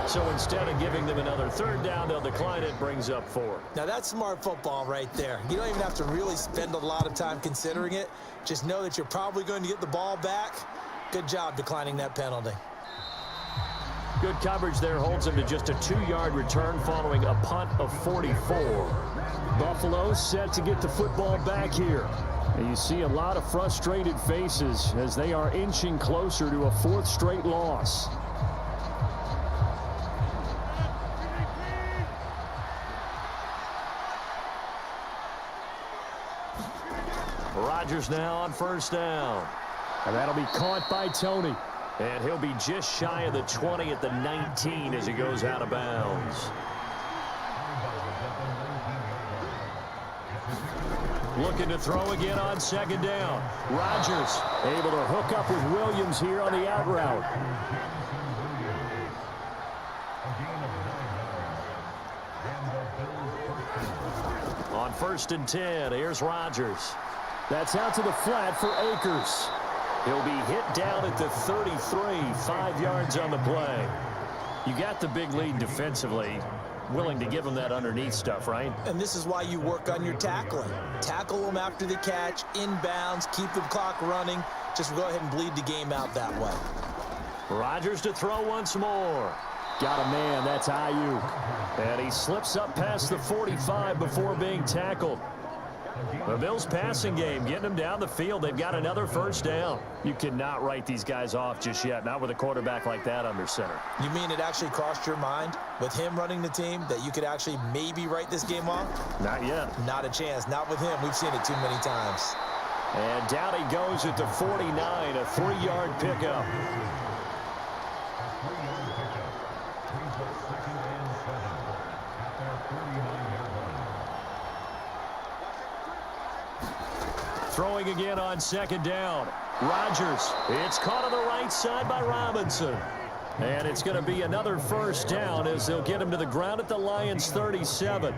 F: So instead of giving them another 3rd down, they'll decline it, brings up 4.
G: Now that's smart football right there. You don't even have to really spend a lot of time considering it. Just know that you're probably going to get the ball back. Good job declining that penalty.
F: Good coverage there holds him to just a 2-yard return following a punt of 44. Buffalo set to get the football back here. And you see a lot of frustrated faces as they are inching closer to a 4th straight loss. Rodgers now on 1st down.
H: And that'll be caught by Tony.
F: And he'll be just shy of the 20 at the 19 as he goes out of bounds. Looking to throw again on 2nd down. Rodgers able to hook up with Williams here on the out route. On 1st and 10, here's Rodgers.
H: That's out to the flat for Akers.
F: He'll be hit down at the 33, 5 yards on the play. You got the big lead defensively. Willing to give him that underneath stuff, right?
G: And this is why you work on your tackling. Tackle them after the catch, inbounds, keep the clock running. Just go ahead and bleed the game out that way.
F: Rodgers to throw once more.
H: Got a man, that's Ayuk.
F: And he slips up past the 45 before being tackled. The Bills passing game, getting them down the field. They've got another 1st down. You cannot write these guys off just yet, not with a quarterback like that under center.
G: You mean it actually crossed your mind with him running the team that you could actually maybe write this game off?
F: Not yet.
G: Not a chance. Not with him. We've seen it too many times.
F: And down he goes at the 49, a 3-yard pickup. Throwing again on 2nd down. Rodgers. It's caught on the right side by Robinson. And it's going to be another 1st down as they'll get him to the ground at the Lions' 37.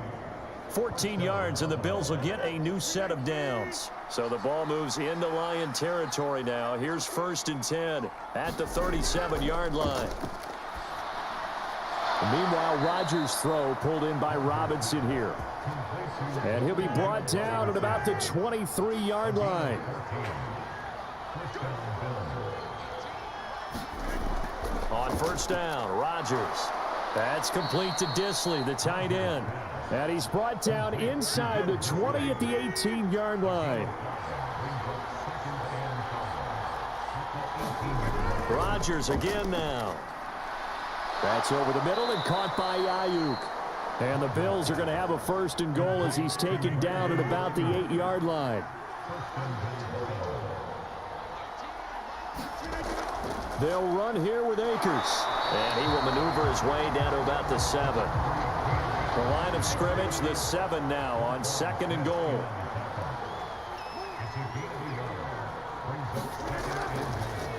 F: 14 yards, and the Bills will get a new set of downs. So the ball moves into Lion territory now. Here's 1st and 10 at the 37-yard line.
H: Meanwhile, Rodgers' throw pulled in by Robinson here. And he'll be brought down at about the 23-yard line.
F: On 1st down, Rodgers. That's complete to Disley, the tight end.
H: And he's brought down inside the 20 at the 18-yard line.
F: Rodgers again now.
H: That's over the middle and caught by Ayuk. And the Bills are going to have a 1st and goal as he's taken down at about the 8-yard line. They'll run here with Akers.
F: And he will maneuver his way down to about the 7. The line of scrimmage, the 7 now on 2nd and goal.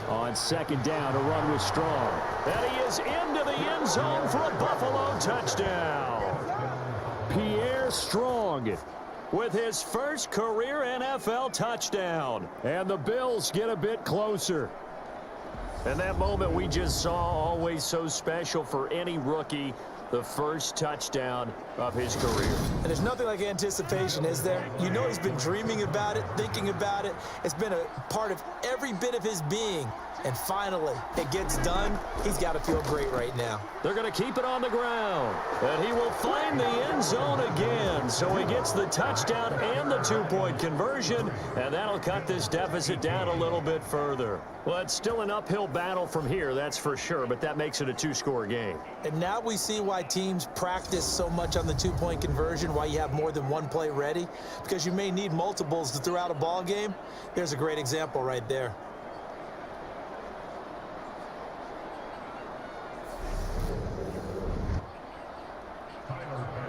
H: On 2nd down, a run with Strong.
F: And he is into the end zone for a Buffalo touchdown.
H: Pierre Strong
F: with his first career NFL touchdown.
H: And the Bills get a bit closer.
F: And that moment we just saw, always so special for any rookie. the first touchdown of his career.
G: And there's nothing like anticipation, is there? You know he's been dreaming about it, thinking about it. It's been a part of every bit of his being. And finally, it gets done. He's got to feel great right now.
F: They're going to keep it on the ground. And he will find the end zone again. So he gets the touchdown and the two-point conversion. And that'll cut this deficit down a little bit further. Well, it's still an uphill battle from here, that's for sure. But that makes it a two-score game.
G: And now we see why teams practice so much on the two-point conversion, why you have more than one play ready. Because you may need multiples to throw out a ball game. There's a great example right there.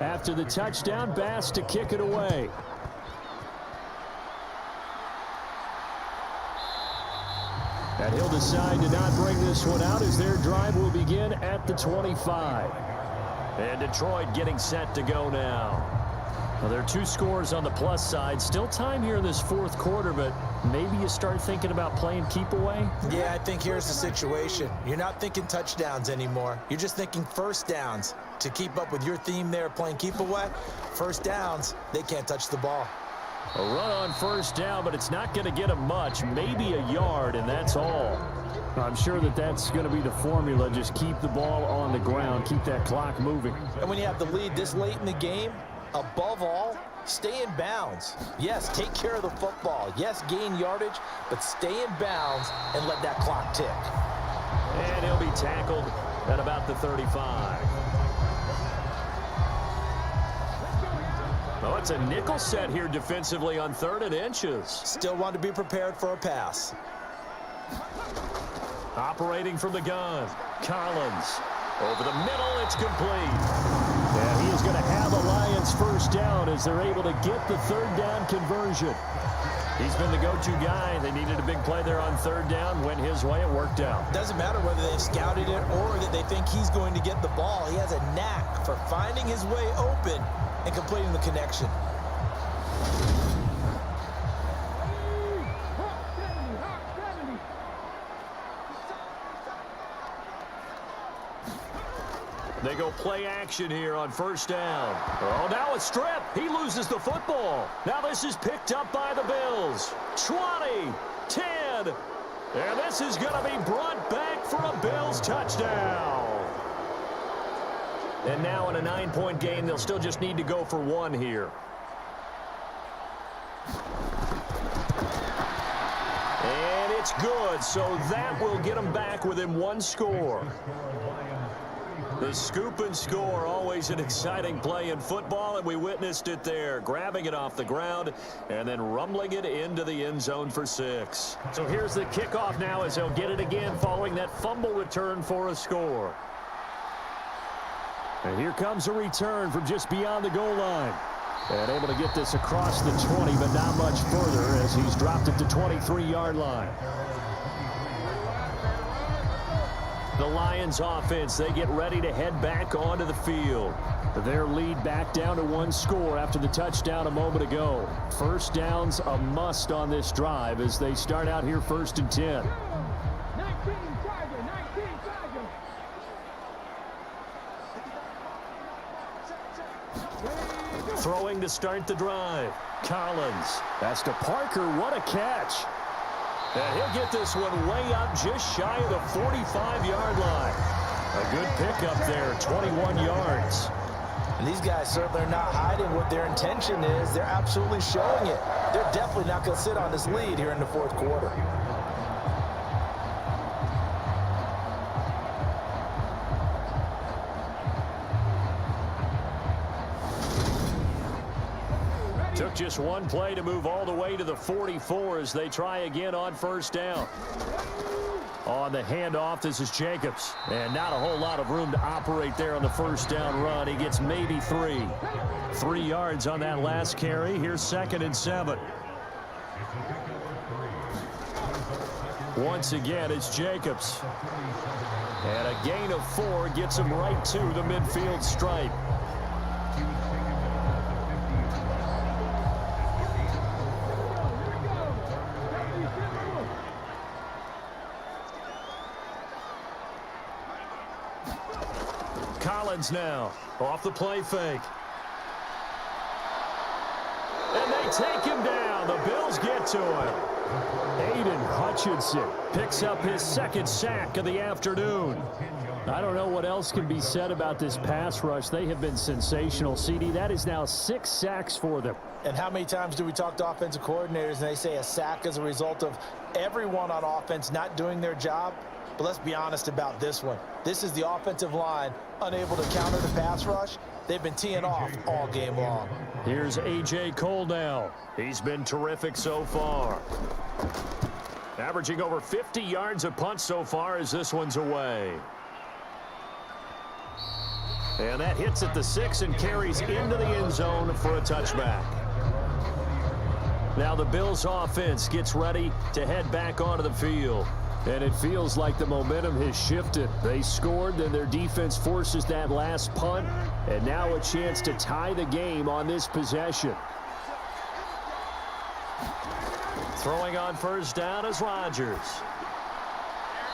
H: After the touchdown, Bass to kick it away. And he'll decide to not bring this one out as their drive will begin at the 25.
F: And Detroit getting set to go now.
H: Well, there are 2 scores on the plus side. Still time here in this fourth quarter, but maybe you start thinking about playing keep away?
G: Yeah, I think here's the situation. You're not thinking touchdowns anymore. You're just thinking first downs. To keep up with your theme there, playing keep away, first downs, they can't touch the ball.
F: A run on first down, but it's not going to get him much. Maybe a yard, and that's all.
H: I'm sure that that's going to be the formula. Just keep the ball on the ground. Keep that clock moving.
G: And when you have the lead this late in the game, above all, stay in bounds. Yes, take care of the football. Yes, gain yardage, but stay in bounds and let that clock tick.
F: And he'll be tackled at about the 35. Oh, it's a nickel set here defensively on 3rd and inches.
G: Still want to be prepared for a pass.
F: Operating from the gun, Collins. Over the middle, it's complete.
H: And he is going to have a Lions first down as they're able to get the 3rd down conversion.
F: He's been the go-to guy. They needed a big play there on 3rd down. Went his way. It worked out.
G: Doesn't matter whether they scouted it or that they think he's going to get the ball. He has a knack for finding his way open and completing the connection.
F: They go play action here on first down. Oh, now a strip. He loses the football. Now this is picked up by the Bills. 20, 10, and this is going to be brought back for a Bills touchdown. And now in a 9-point game, they'll still just need to go for 1 here. And it's good, so that will get them back within 1 score. The scoop and score, always an exciting play in football, and we witnessed it there, grabbing it off the ground and then rumbling it into the end zone for 6.
H: So here's the kickoff now as they'll get it again following that fumble return for a score. And here comes a return from just beyond the goal line. And able to get this across the 20, but not much further as he's dropped it to 23-yard line.
F: The Lions offense, they get ready to head back onto the field.
H: Their lead back down to 1 score after the touchdown a moment ago. First down's a must on this drive as they start out here 1st and 10.
F: Throwing to start the drive. Collins.
H: That's to Parker. What a catch.
F: And he'll get this one way up just shy of the 45-yard line. A good pickup there, 21 yards.
G: And these guys certainly are not hiding what their intention is. They're absolutely showing it. They're definitely not going to sit on this lead here in the 4th quarter.
F: Took just 1 play to move all the way to the 44 as they try again on first down. On the handoff, this is Jacobs. And not a whole lot of room to operate there on the first down run. He gets maybe 3. 3 yards on that last carry. Here's 2nd and 7. Once again, it's Jacobs. And a gain of 4 gets him right to the midfield stripe. Collins now. Off the play fake. And they take him down. The Bills get to him. Aiden Hutchinson picks up his second sack of the afternoon. I don't know what else can be said about this pass rush. They have been sensational, CD. That is now 6 sacks for them.
G: And how many times do we talk to offensive coordinators and they say a sack is a result of everyone on offense not doing their job? But let's be honest about this one. This is the offensive line unable to counter the pass rush. They've been teeing off all game long.
F: Here's A.J. Cole now. He's been terrific so far. Averaging over 50 yards a punt so far as this one's away. And that hits at the 6 and carries into the end zone for a touchback. Now the Bills offense gets ready to head back onto the field. And it feels like the momentum has shifted. They scored, then their defense forces that last punt. And now a chance to tie the game on this possession. Throwing on first down is Rodgers.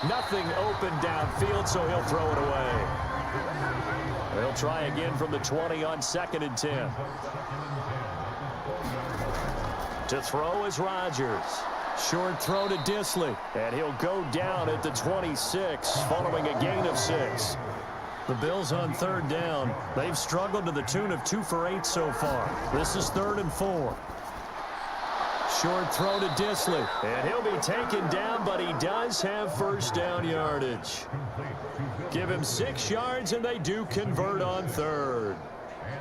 F: Nothing open downfield, so he'll throw it away. They'll try again from the 20 on 2nd and 10. To throw is Rodgers. Short throw to Disley, and he'll go down at the 26 following a gain of 6. The Bills on 3rd down. They've struggled to the tune of 2 for 8 so far. This is 3rd and 4. Short throw to Disley, and he'll be taken down, but he does have first down yardage. Give him 6 yards, and they do convert on 3rd.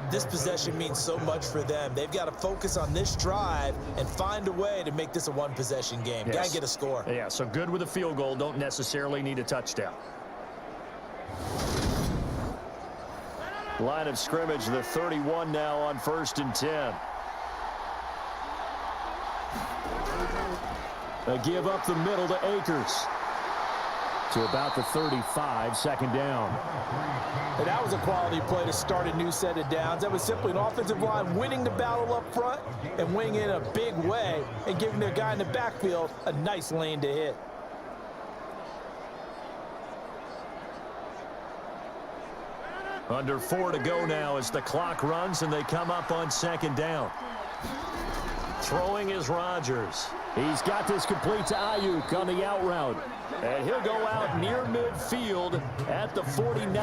G: This possession means so much for them. They've got to focus on this drive and find a way to make this a one-possession game.
F: Yes.
G: Got to get a score.
F: Yeah, so good with a field goal. Don't necessarily need a touchdown. Line of scrimmage, the 31 now on 1st and 10. A give up the middle to Akers. To about the 35, 2nd down.
G: And that was a quality play to start a new set of downs. That was simply an offensive line winning the battle up front and winning in a big way and giving their guy in the backfield a nice lane to hit.
F: Under 4 to go now as the clock runs and they come up on 2nd down. Throwing is Rodgers. He's got this complete to Ayuk on the out route. And he'll go out near midfield at the 49.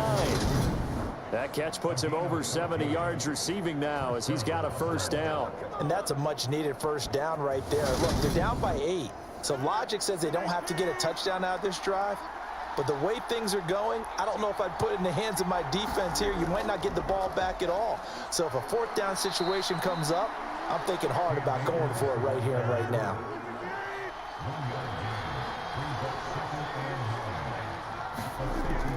F: That catch puts him over 70 yards receiving now as he's got a first down.
G: And that's a much-needed first down right there. Look, they're down by 8. So logic says they don't have to get a touchdown out of this drive. But the way things are going, I don't know if I'd put it in the hands of my defense here. You might not get the ball back at all. So if a 4th down situation comes up, I'm thinking hard about going for it right here and right now.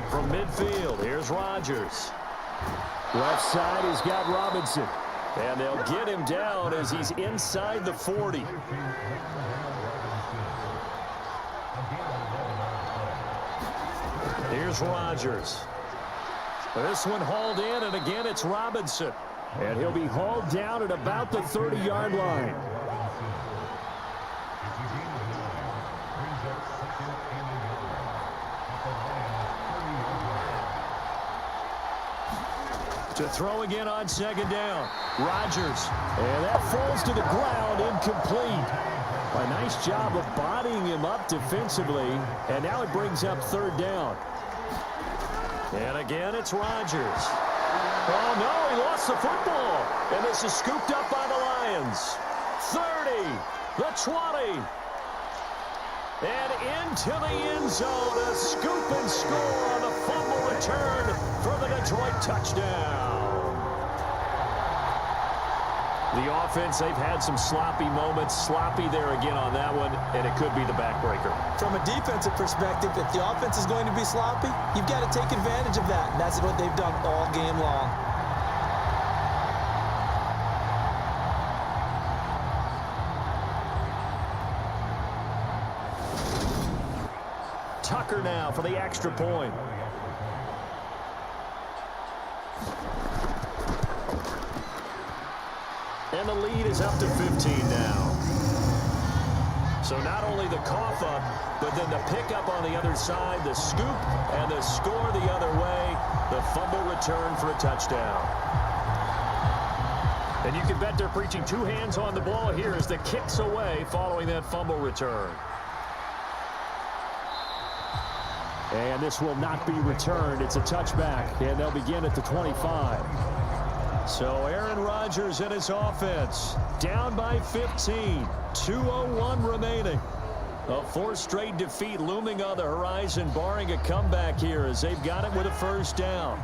F: From midfield, here's Rodgers.
H: Left side, he's got Robinson.
F: And they'll get him down as he's inside the 40. Here's Rodgers. This one hauled in, and again it's Robinson.
H: And he'll be hauled down at about the 30-yard line.
F: To throw again on 2nd down. Rodgers. And that falls to the ground, incomplete. A nice job of bodying him up defensively. And now it brings up 3rd down. And again, it's Rodgers. Oh, no, he lost the football. And this is scooped up by the Lions. 30, the 20. And into the end zone, a scoop and score on the fumble return for the Detroit touchdown. The offense, they've had some sloppy moments. Sloppy there again on that one, and it could be the backbreaker.
G: From a defensive perspective, if the offense is going to be sloppy, you've got to take advantage of that. And that's what they've done all game long.
F: Tucker now for the extra point. And the lead is up to 15 now. So not only the cough up, but then the pickup on the other side, the scoop, and the score the other way. The fumble return for a touchdown. And you can bet they're preaching two hands on the ball here as the kick's away following that fumble return. And this will not be returned. It's a touchback, and they'll begin at the 25. So Aaron Rodgers and his offense down by 15. 2:01 remaining. A fourth straight defeat looming on the horizon, barring a comeback here as they've got it with a first down.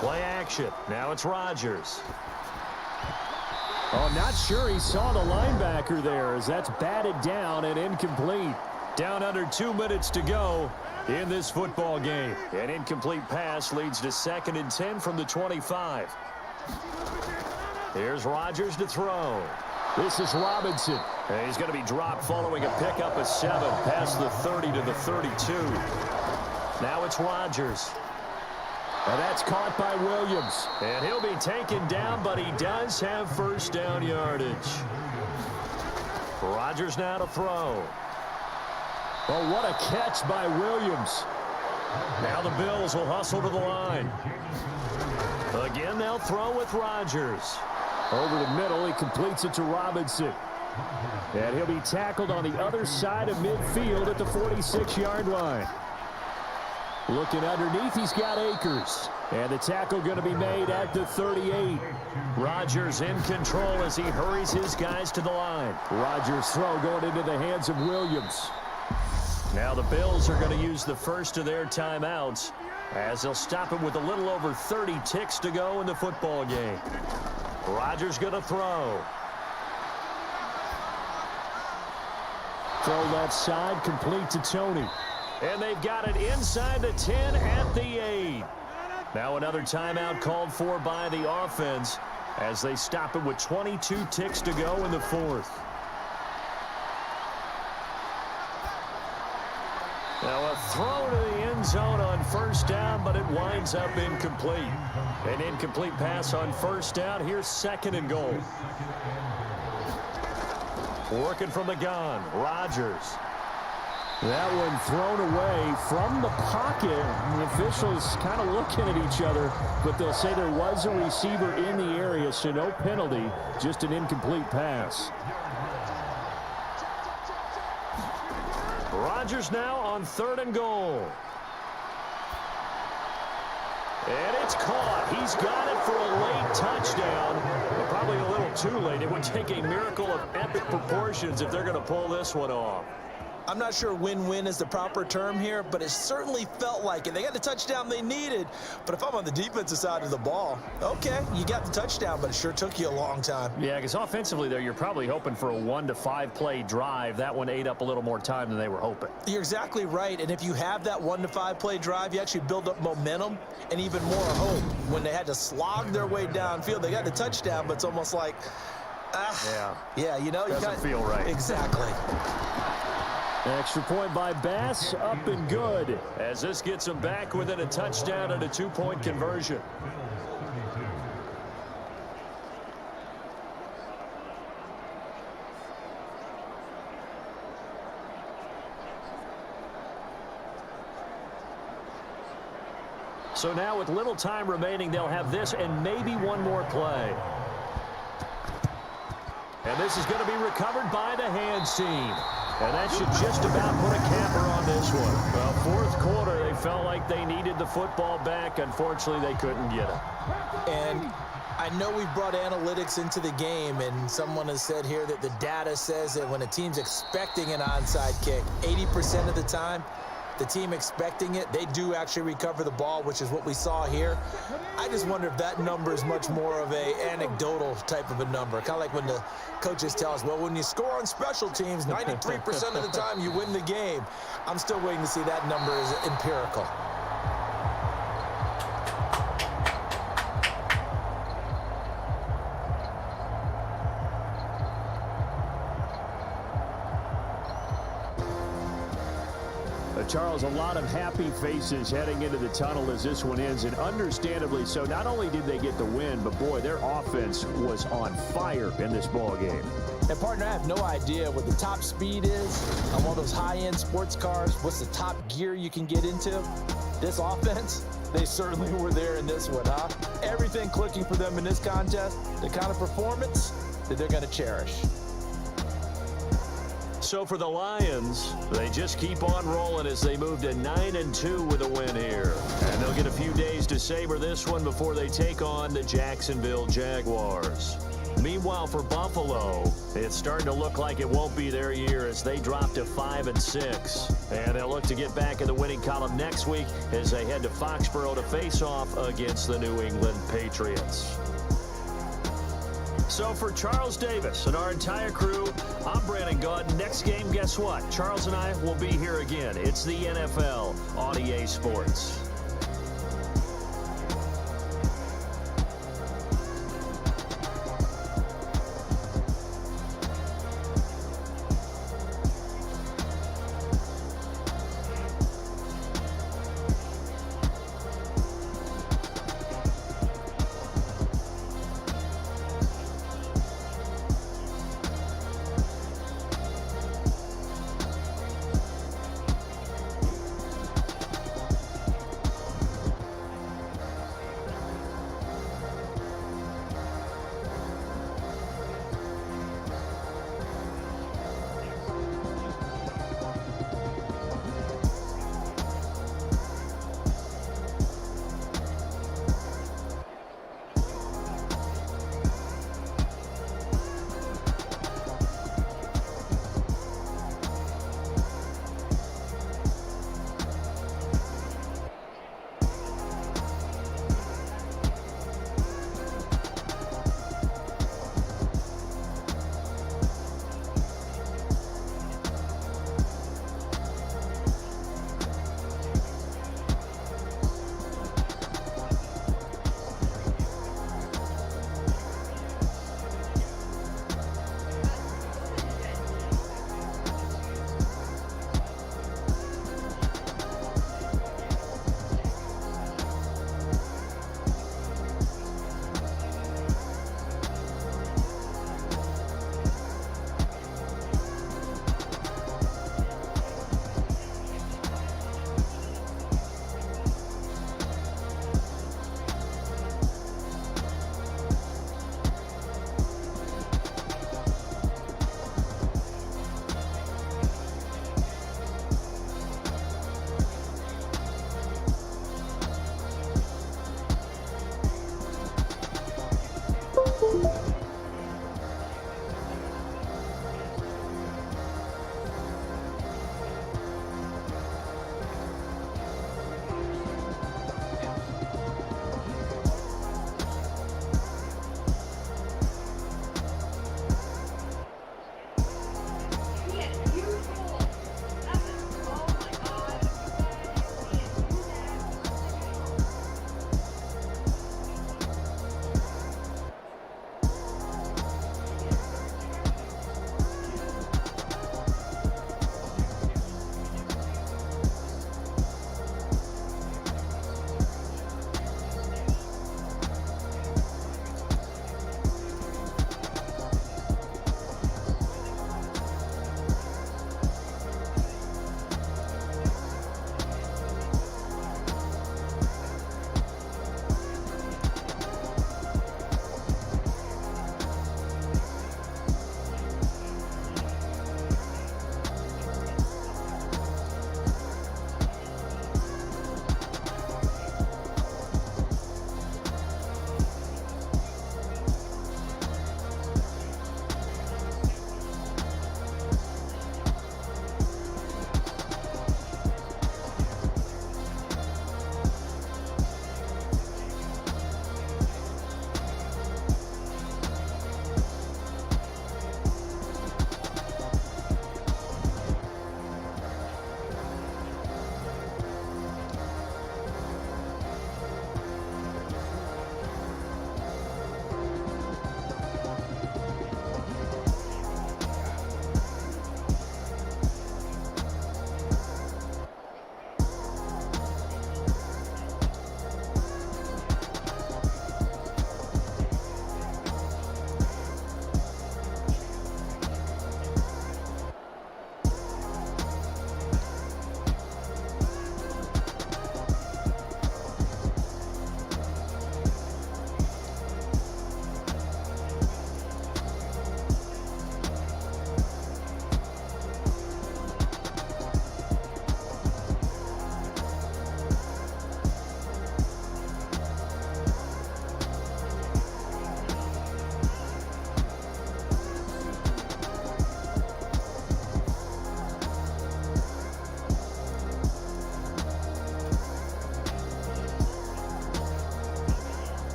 F: Play action. Now it's Rodgers.
H: Oh, not sure he saw the linebacker there as that's batted down and incomplete.
F: Down under 2 minutes to go in this football game. An incomplete pass leads to 2nd and 10 from the 25. Here's Rodgers to throw.
H: This is Robinson.
F: And he's going to be dropped following a pickup of 7 past the 30 to the 32. Now it's Rodgers.
H: And that's caught by Williams.
F: And he'll be taken down, but he does have first down yardage. Rodgers now to throw.
H: Oh, what a catch by Williams.
F: Now the Bills will hustle to the line. Again, they'll throw with Rodgers.
H: Over the middle, he completes it to Robinson. And he'll be tackled on the other side of midfield at the 46-yard line. Looking underneath, he's got Akers. And the tackle going to be made at the 38.
F: Rodgers in control as he hurries his guys to the line.
H: Rodgers' throw going into the hands of Williams.
F: Now the Bills are going to use the first of their timeouts as they'll stop it with a little over 30 ticks to go in the football game. Rodgers going to throw.
H: Throw left side, complete to Tony.
F: And they've got it inside the 10 at the 8. Now another timeout called for by the offense as they stop it with 22 ticks to go in the fourth. Now a throw to the end zone on first down, but it winds up incomplete. An incomplete pass on first down. Here's 2nd and goal. Working from the gun, Rodgers.
H: That one thrown away from the pocket. The officials kind of looking at each other, but they'll say there was a receiver in the area, so no penalty, just an incomplete pass.
F: Rodgers now on 3rd and goal. And it's caught. He's got it for a late touchdown. But probably a little too late. It would take a miracle of epic proportions if they're going to pull this one off.
G: I'm not sure win-win is the proper term here, but it certainly felt like it. They got the touchdown they needed, but if I'm on the defensive side of the ball, okay, you got the touchdown, but it sure took you a long time.
F: Yeah, because offensively there, you're probably hoping for a 1 to 5 play drive. That one ate up a little more time than they were hoping.
G: You're exactly right, and if you have that 1 to 5 play drive, you actually build up momentum and even more hope. When they had to slog their way downfield, they got the touchdown, but it's almost like, yeah, you know,
F: doesn't feel right.
G: Exactly.
H: Extra point by Bass, up and good.
F: As this gets them back within a touchdown and a 2-point conversion. So now with little time remaining, they'll have this and maybe one more play. And this is going to be recovered by the hands team. And that should just about put a capper on this one. Well, fourth quarter, they felt like they needed the football back. Unfortunately, they couldn't get it.
G: And I know we've brought analytics into the game, and someone has said here that the data says that when a team's expecting an onside kick, 80% of the time, the team expecting it, they do actually recover the ball, which is what we saw here. I just wonder if that number is much more of a anecdotal type of a number. Kind of like when the coaches tell us, well, when you score on special teams, 93% of the time you win the game. I'm still waiting to see that number is empirical.
H: Charles, a lot of happy faces heading into the tunnel as this one ends, and understandably so. Not only did they get the win, but boy, their offense was on fire in this ball game.
G: And partner, I have no idea what the top speed is on one of those high-end sports cars. What's the top gear you can get into? This offense, they certainly were there in this one, huh? Everything clicking for them in this contest, the kind of performance that they're going to cherish.
F: So for the Lions, they just keep on rolling as they move to 9-2 with a win here. And they'll get a few days to savor this one before they take on the Jacksonville Jaguars. Meanwhile, for Buffalo, it's starting to look like it won't be their year as they drop to 5-6. And they'll look to get back in the winning column next week as they head to Foxborough to face off against the New England Patriots. So for Charles Davis and our entire crew, I'm Brandon Gaudin. Next game, guess what? Charles and I will be here again. It's the NFL on EA Sports.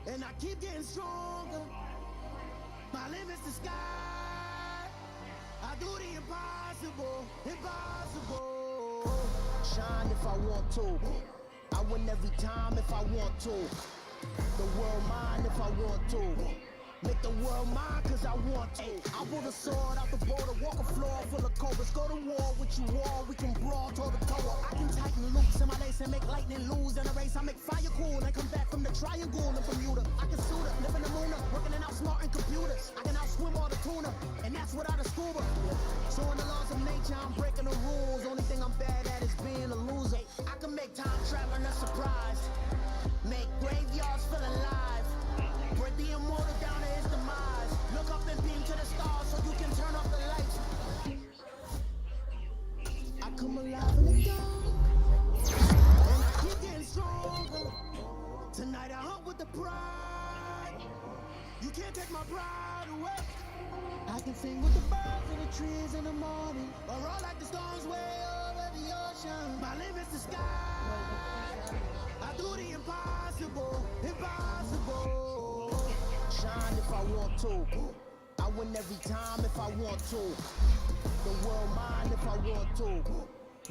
A: and I keep getting stronger. My limit's the sky. I do the impossible, impossible. Shine if I want to. I win every time if I want to. The world mine if I want to. Make the world mine cause I want to. I pull the sword out the border, walk a floor full of cobras. Go to war with you all, we can brawl toe to toe. I can tighten loops in my lace and make lightning lose in a race. I make fire cool and come back from the triangle in Bermuda. I can suit her, live in the moon, working and outsmarting computers. I can outswim all the tuna, and that's without a scuba. So in the laws of nature, I'm breaking the rules. Only thing I'm bad at is being a loser. I can make time traveling a surprise. Make graveyards feel alive. Break the immortal down to his demise. Look up and beam to the stars so you can turn off the lights. I come alive in the dark, and I keep getting stronger. Tonight I hunt with the pride. You can't take my pride away. I can sing with the birds and the trees in the morning, or roll like the storms way over the ocean. My limit's the sky. I do the impossible, impossible. Shine if I want to. I win every time if I want to. The world mine if I want to.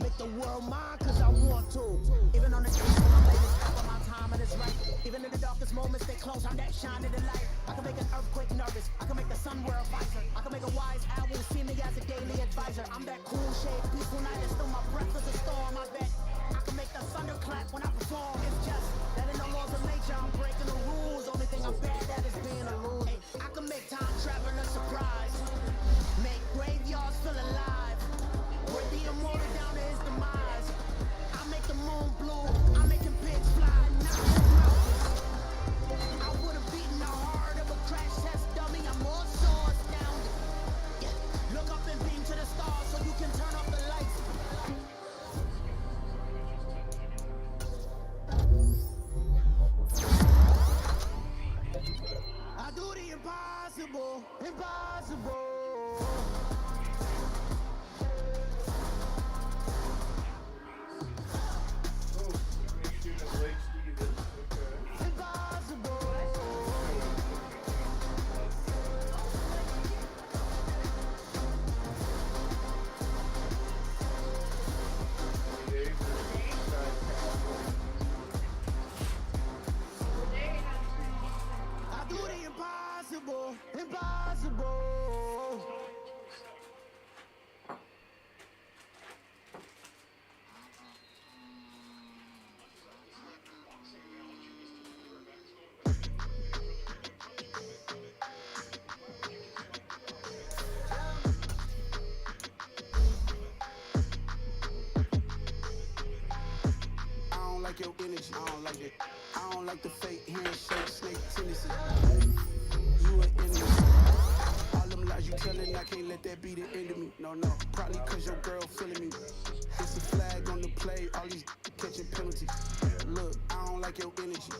A: Make the world mine cause I want to. Even on the streets when I'm late, it's up on my time and it's right. Even in the darkest moments, stay close, I'm that shining the light. I can make an earthquake nervous, I can make the sun wear a visor. I can make a wise owl see me as a daily advisor. I'm that cool shade, peaceful night, and still my breath is a storm, I bet. I can make the thunder clap when I perform. It's just that in the laws of nature, I'm breaking the rules. Only thing I'm bad at is being a loser. I can make time traveling a surprise. Make graveyards feel alive. Break the immortal down to his demise. I make the moon blue. I'm making pigs fly, not his mountains. I would have beaten the heart of a crash test dummy. I'm more so astounded. Yeah. Look up and beam to the stars so you can turn off the lights. I do the impossible, impossible. Impossible. I don't like your energy. I don't like it. I don't like the fake handshake, snake tendency. You an enemy. All them lies you telling, I can't let that be the end of me. No, probably cause your girl feeling me. It's a flag on the play, all these catching penalties. Look, I don't like your energy.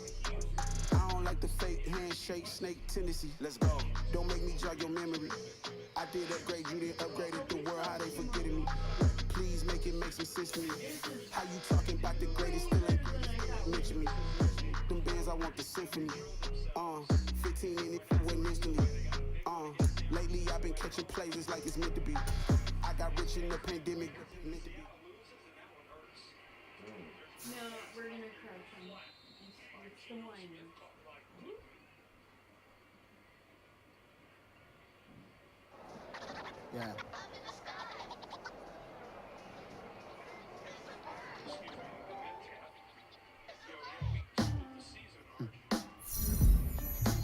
A: I don't like the fake handshake, snake tendency. Let's go. Don't make me jog your memory. I did upgrade, you didn't upgrade it. The world, how they forgetting me. Please make it make some sense to me. How you talking about the greatest, still ain't mention me. Them bands, I want the symphony. 15 in it, went instantly. Lately I've been catching plays, it's like it's meant to be. I got rich in the pandemic, meant to be.
D: No, we're gonna crouch him. It's the whining.
A: Yeah.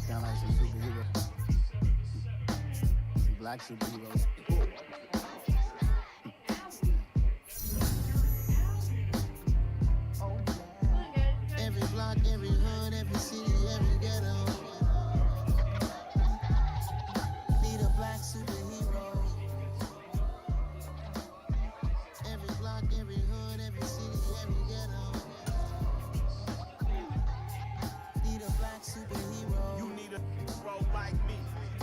A: Sound like some superheroes. Some black superheroes. Every block, every hood, every city, every ghetto. Need a black superhero. Every block, every hood, every city, every ghetto. Need a black superhero.
B: You need a hero like me.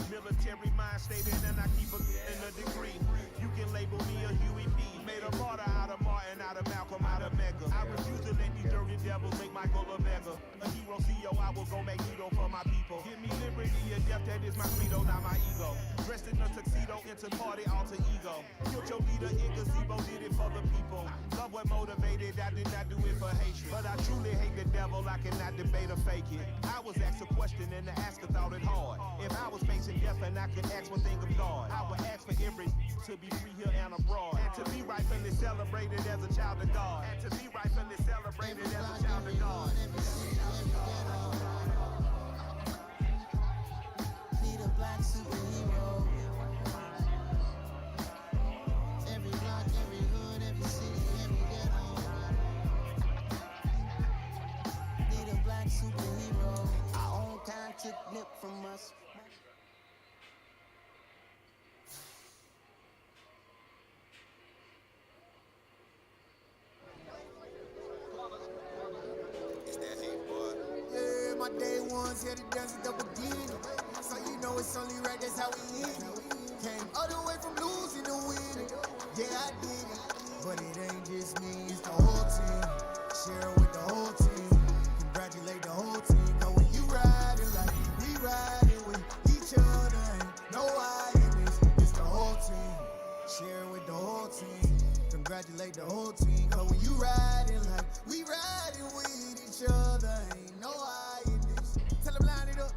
B: Military mind stated, and I keep in a degree. You can label me a Huey P. Made a martyr out of Martin, out of Malcolm, out of Mega. I refuse to let these dirty devils make Michael a beggar. A hero CEO, I will go Magneto for my people. Give me liberty and death, that is my credo, not my ego. Dressed in a tuxedo, into party, alter ego. Killed your leader in gazebo, did it for the people. Love what motivated, I did not do it for hatred. But I truly hate the devil, I cannot debate or fake it. I was asked a question and the asker thought it hard. If I was facing death and I could ask one thing of God, I would ask for every to be free here and abroad. And to be rightfully celebrated as a child of God. And to be rightfully celebrated as a child of God.
A: Need a black superhero. Every block, every hood, every city, every ghetto. Need a black superhero. Our own kind took nip from us.
J: Yeah, my day ones here to dance at the beginning. So you know it's only right, that's how we end it. Came all the way from losing to winning. Yeah, I did it. But it ain't just me, it's the whole team. Share it with the whole team. Congratulate the whole team. Cause when you riding like we riding with each other, ain't no I in this. It's the whole team. Share it with the whole team. Congratulate the whole team. Cause when you riding like we riding with each other, ain't no I in this. Tell them line it up.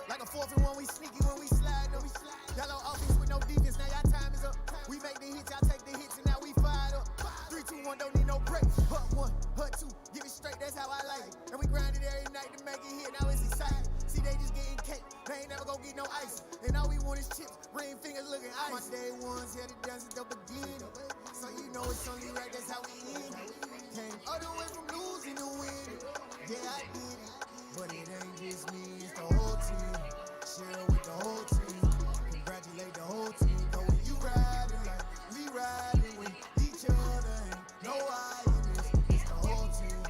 J: Like a 4th and 1, we sneaky when we slide. No, we slide. Y'all on offense with no defense, now y'all time is up. We make the hits, y'all take the hits, and now we fired up. 3, 2, 1, don't need no break. Hut 1, hut 2, give it straight, that's how I like it. And we grind it every night to make it hit, now it's exciting. See, they just getting cake, they ain't never gonna get no ice. And all we want is chips, ring fingers looking ice. My day ones here to dance at the beginning. So you know it's only right, that's how we end it. Came all the way from losing to winning. Yeah, I did it. But it ain't just me, it's the whole team. Share with the whole team. Congratulate the whole team. Cause when you riding like we riding with each other, ain't no I in this. It's the whole team.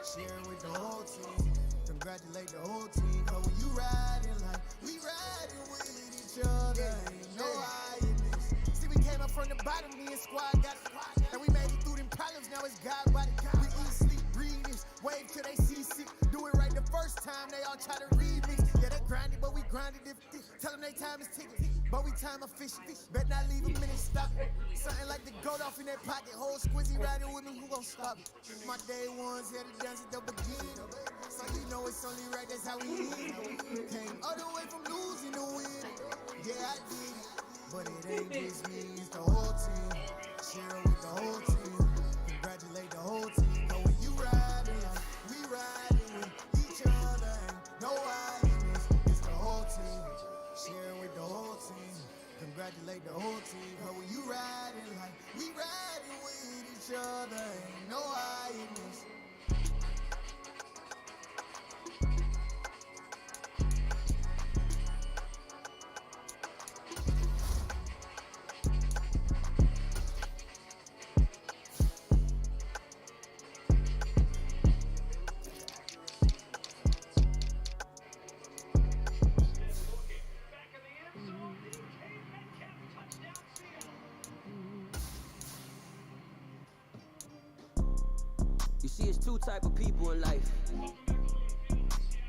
J: Share with the whole team. Congratulate the whole team. Cause when you riding like we riding with each other, ain't no I in this. See, we came up from the bottom, me and squad got it. And we made it through them problems, now it's God body. We eat, sleep, breathe this, wave till they see sick. Do it right the first time, they all try to remix. Yeah, they grinded, but we grinded if tell them they time is ticking. But we time efficient. Bet not leave a minute, stop it. Something like the goat off in that pocket. Whole squizzy riding with me, who gon' stop it? My day ones here to dance at the beginning. So you know it's only right, that's how we end it. Came all the way from losing to winning. Yeah, I did it. But it ain't just me, it's the whole team. Share with the whole team. Congratulate the whole team. Cause when you riding like we riding with each other, ain't no I in this. It's the whole team. Share with the whole team. Congratulate the whole team. Cause when you riding like we riding with each other, ain't no I in this.
K: You see, it's two type of people in life.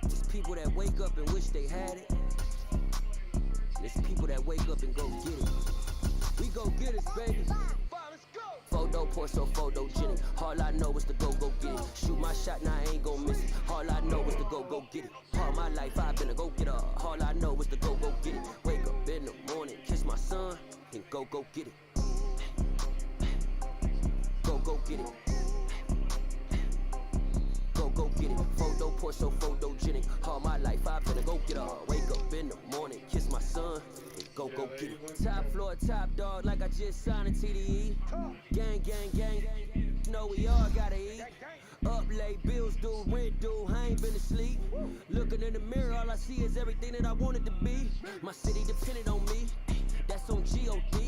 K: It's people that wake up and wish they had it. And it's people that wake up and go get it. We go get it, baby. Photo point so photogenic. All I know is to go get it. Shoot my shot, now I ain't gon' miss it. All I know is to go get it. All my life I've been a go-getter. All I know is to go get it. Wake up in the morning, kiss my son, and go get it. Go get it. Go get it. Photo point so photogenic. All my life I've been a go-getter. Wake up in the morning, kiss my son, and go get it. Top floor, top dog, like I just signed a TDE. Gang, gang, gang. Know we all gotta eat. Up late, bills due, rent due, I ain't been asleep. Looking in the mirror, all I see is everything that I wanted to be. My city depended on me. that's on G.O.D.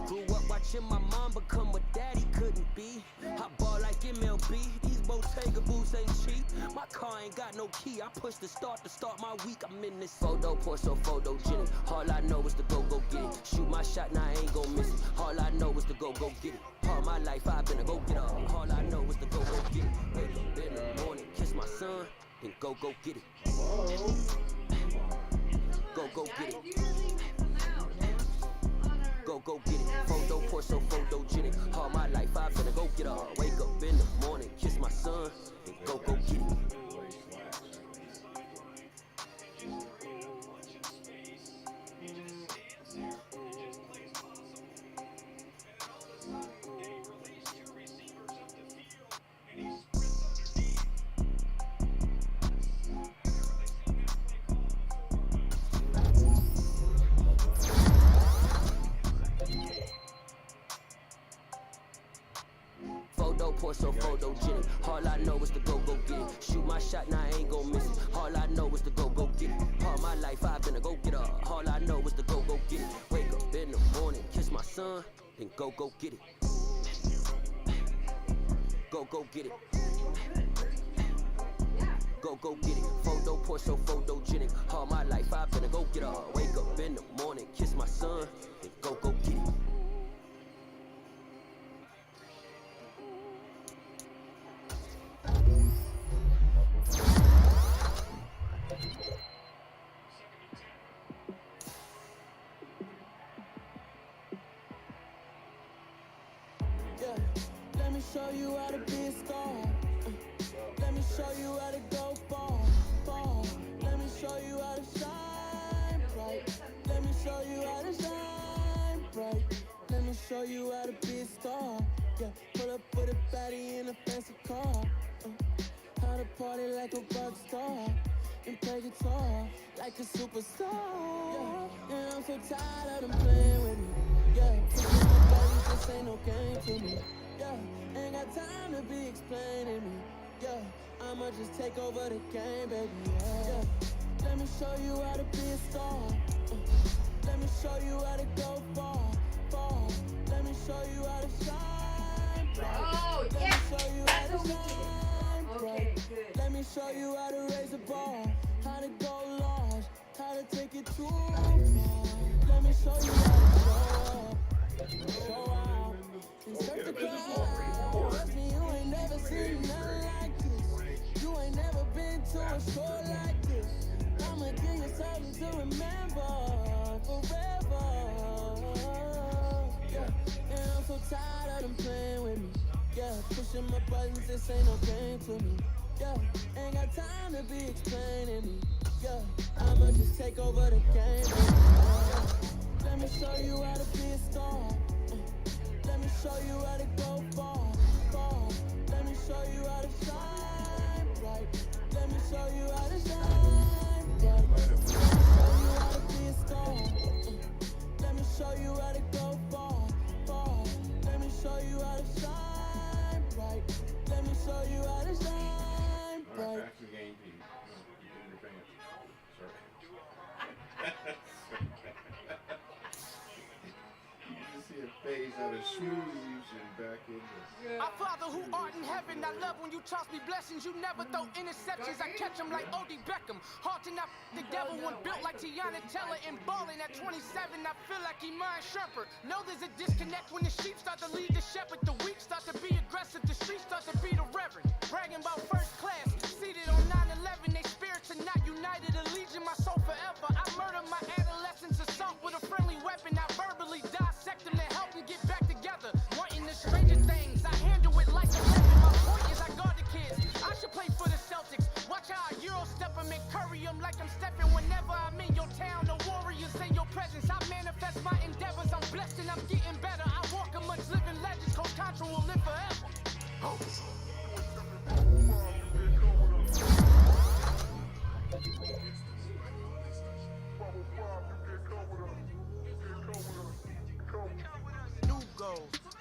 K: Grew up watching my mom become what daddy couldn't be. I ball like MLB, these Bottega boots ain't cheap. My car ain't got no key, I push the start to start my week. I'm in this photo, pour so photogenic. All I know is to go get it. Shoot my shot, now I ain't gon' miss it. All I know is to go get it. All my life I've been a go getter. All I know is to go get it. Wake up in the morning, kiss my son, then go get it. Go get it. Go get it. Photo, pour so photogenic. All my life I've been a go getter. Wake up in the morning, kiss my son, then go get it. Pour so photogenic. All I know is to go get it. Shoot my shot, now I ain't gon' miss it. All I know is to go get it. All my life I've been a go getter. All I know is to go get it. Wake up in the morning, kiss my son, then go get it. Go get it. Go get it. Photo, pour so photogenic. All my life I've been a go getter. Wake up in the morning, kiss my son, then go get it.
J: Let me show you how to be a star. Let me show you how to go far. Let me show you how to shine bright. Let me show you how to shine bright. Let me show you how to be a star. Yeah, pull up with a baddie in a fancy car. How to party like a rock star and play guitar like a superstar. Yeah, I'm so tired of them playing with me. Yeah, pushing my buttons, this ain't no game to me. Yeah, ain't got time to be explaining me. Yeah, I'ma just take over the game, baby. Yeah, let me show you how to be a star. Let me show you how to go far. Let me show you how to shine bright.
D: Oh,
J: Let
D: yes,
J: me show you how
D: that's
J: to
D: what we
J: shine
D: did.
J: bright.
D: Okay, good.
J: Let me show you how to raise the bar, how to go large, how to take it too far. Let me show you how to show out, and surf the crowd. Trust me, you ain't never seen nothing like this. You ain't never been to a show like this. I'ma give you something to remember forever. Yeah, and I'm so tired of them playing with me. Yeah, pushing my buttons, this ain't no game to me. Yeah, ain't got time to be explaining me. Yeah, I'ma just take over the game. Yeah. Let me show you how to be a star. Let me show you how to go far. Let me show you how to shine bright. Let me show you how to shine bright. Let me show you how to be a star. Let me show you how to go far. Let me show you how to shine bright. Let me show you how to shine bright.
C: Back to the game, Pete. You did your pants. Sorry. You just see a face out of shoes and back in this.
A: Our Father who art in heaven, I love when you toss me blessings. You never throw interceptions, I catch them like O.D. Beckham. Hard to not the devil when built like Tiana Teller and balling at 27. I feel like Iman Shumpert. Know there's a disconnect when the sheep start to lead the shepherd. The weak start to be aggressive, the streets start to be the reverend. Bragging about first class, seated on 9/11. They spirits are not united, a legion, my soul forever. I murder my adolescence, assault with a friendly weapon. I verbally dissect them to help them get back together. Wanting the stranger things, I handle it like a weapon. My point is I guard the kids. I should play for the Celtics. Watch how I Euro step them and curry them like I'm stepping. Whenever I'm in your town, the Warriors in your presence. I manifest my endeavors. I'm blessed and I'm getting better. I walk amongst living legends. Coach Contra will live forever.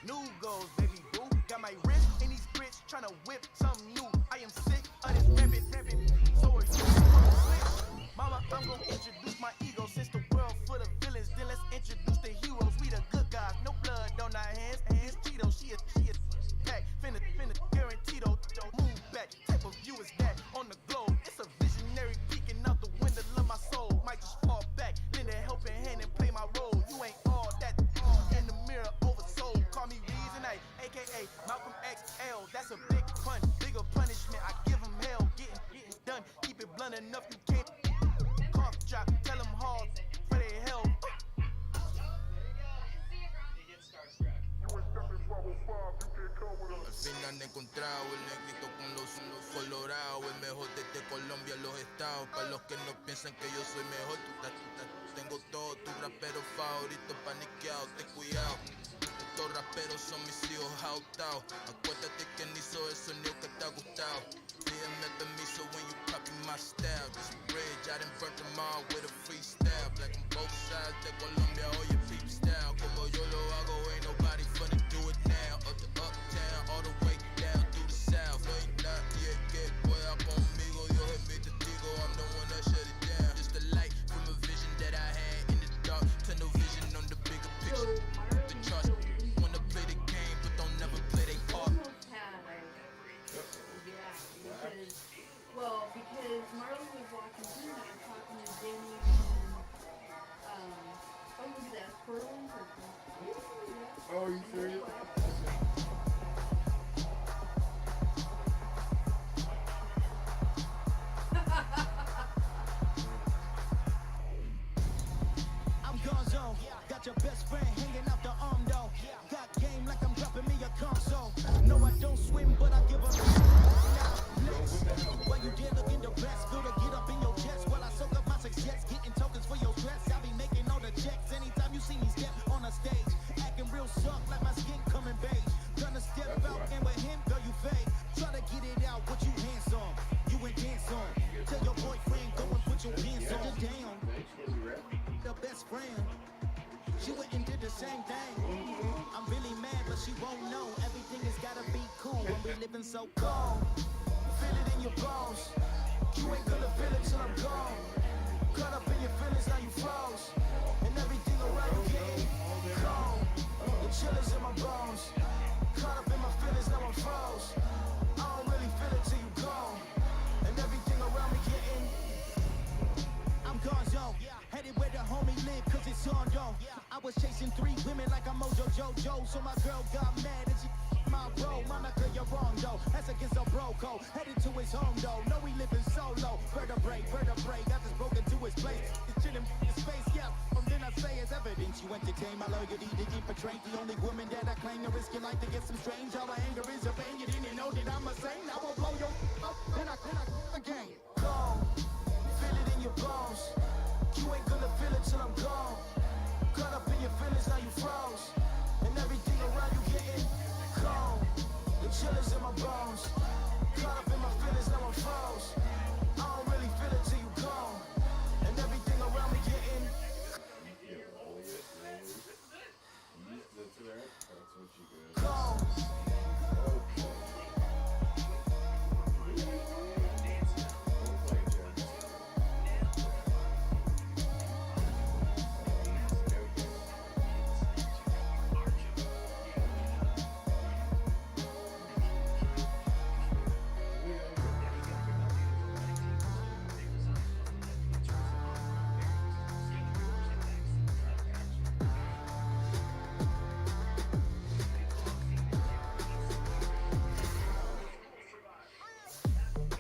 A: New goals, baby boo. Got my wrist in these grits, tryna whip something new. I am sick of this rabbit. So are you. Mama, I'm gonna introduce my ego. Since the world full of villains, then let's introduce the hero.
L: encontrado. El negrito con los colorados, el mejor desde Colombia, los estados. Para los que no piensan que yo soy mejor, tengo todo, tu rapero favorito paniqueado, ten cuidado. Estos raperos son mis hijos adoptados. Acuérdate quién hizo el sonido que te ha gustado. Pídeme permiso when you copy my style. This bridge, I done burnt them all with a freestyle. Black on both sides de Colombia, oye, peep style. Como yo lo hago, ain't nobody finna do it now. Up to uptown, all the way down through the south. No hay nadie que pueda conmigo, Dios es mi testigo. I'm the one that shut it down. Just the light from a vision that I had in the dark. Tunnel vision on the bigger picture. The trust, wanna play the game, but don't never play their part.
D: Because Marley was walking through and I was talking to Danny and look at that swirling purple.
C: Oh, are you serious?
A: I'm Gonzo, got your best friend hanging out the arm though. Got game like I'm dropping me a console. No, I don't swim, but I give a while you dare look in the best, feel to get up in your chest while I soak up my success, getting tokens for your stress. I be making all the checks anytime you see me step on a stage, acting real soft like my skin coming beige. Gonna step out and with him, girl, you fade. Try to get it out, what you handsome, you ain't dance on. Tell your boyfriend, go and put your pants on. Down, the best friend. She went and did the same thing. I'm really mad, but she won't know. Everything has gotta be cool when we living so cold. Feel it in your bones. You ain't gonna feel it till I'm gone. Caught up in your feelings, now you froze. And everything around you getting cold. The chillers in my bones. Caught up in my feelings, now I'm froze. I don't really feel it till you gone. And everything around me getting. I'm Gonzo. Headed where the homie live, cause it's on though. I was chasing 3 women like I'm Mojo Jojo. So my girl got mad and she my bro. Mama, girl, you're wrong though. That's against a bro code. Headed to his home though. No, we living solo. Vertebrae. Got this broken to his place. It's chilling in his space, yeah. From then I say it's evidence. You entertain my loyalty to get betrayed. The only woman that I claim to risk your life to get some strange. All my anger is your pain. You didn't know that I'm a saint. I will blow your up. Then I again. Gone. Feel it in your bones. You ain't gonna feel it till I'm gone. Caught up in your feelings, now you froze. And everything around you getting cold. The chillers in my bones. Caught up in my feelings, now I'm froze. I don't really feel it till you gone. And everything around me getting cold.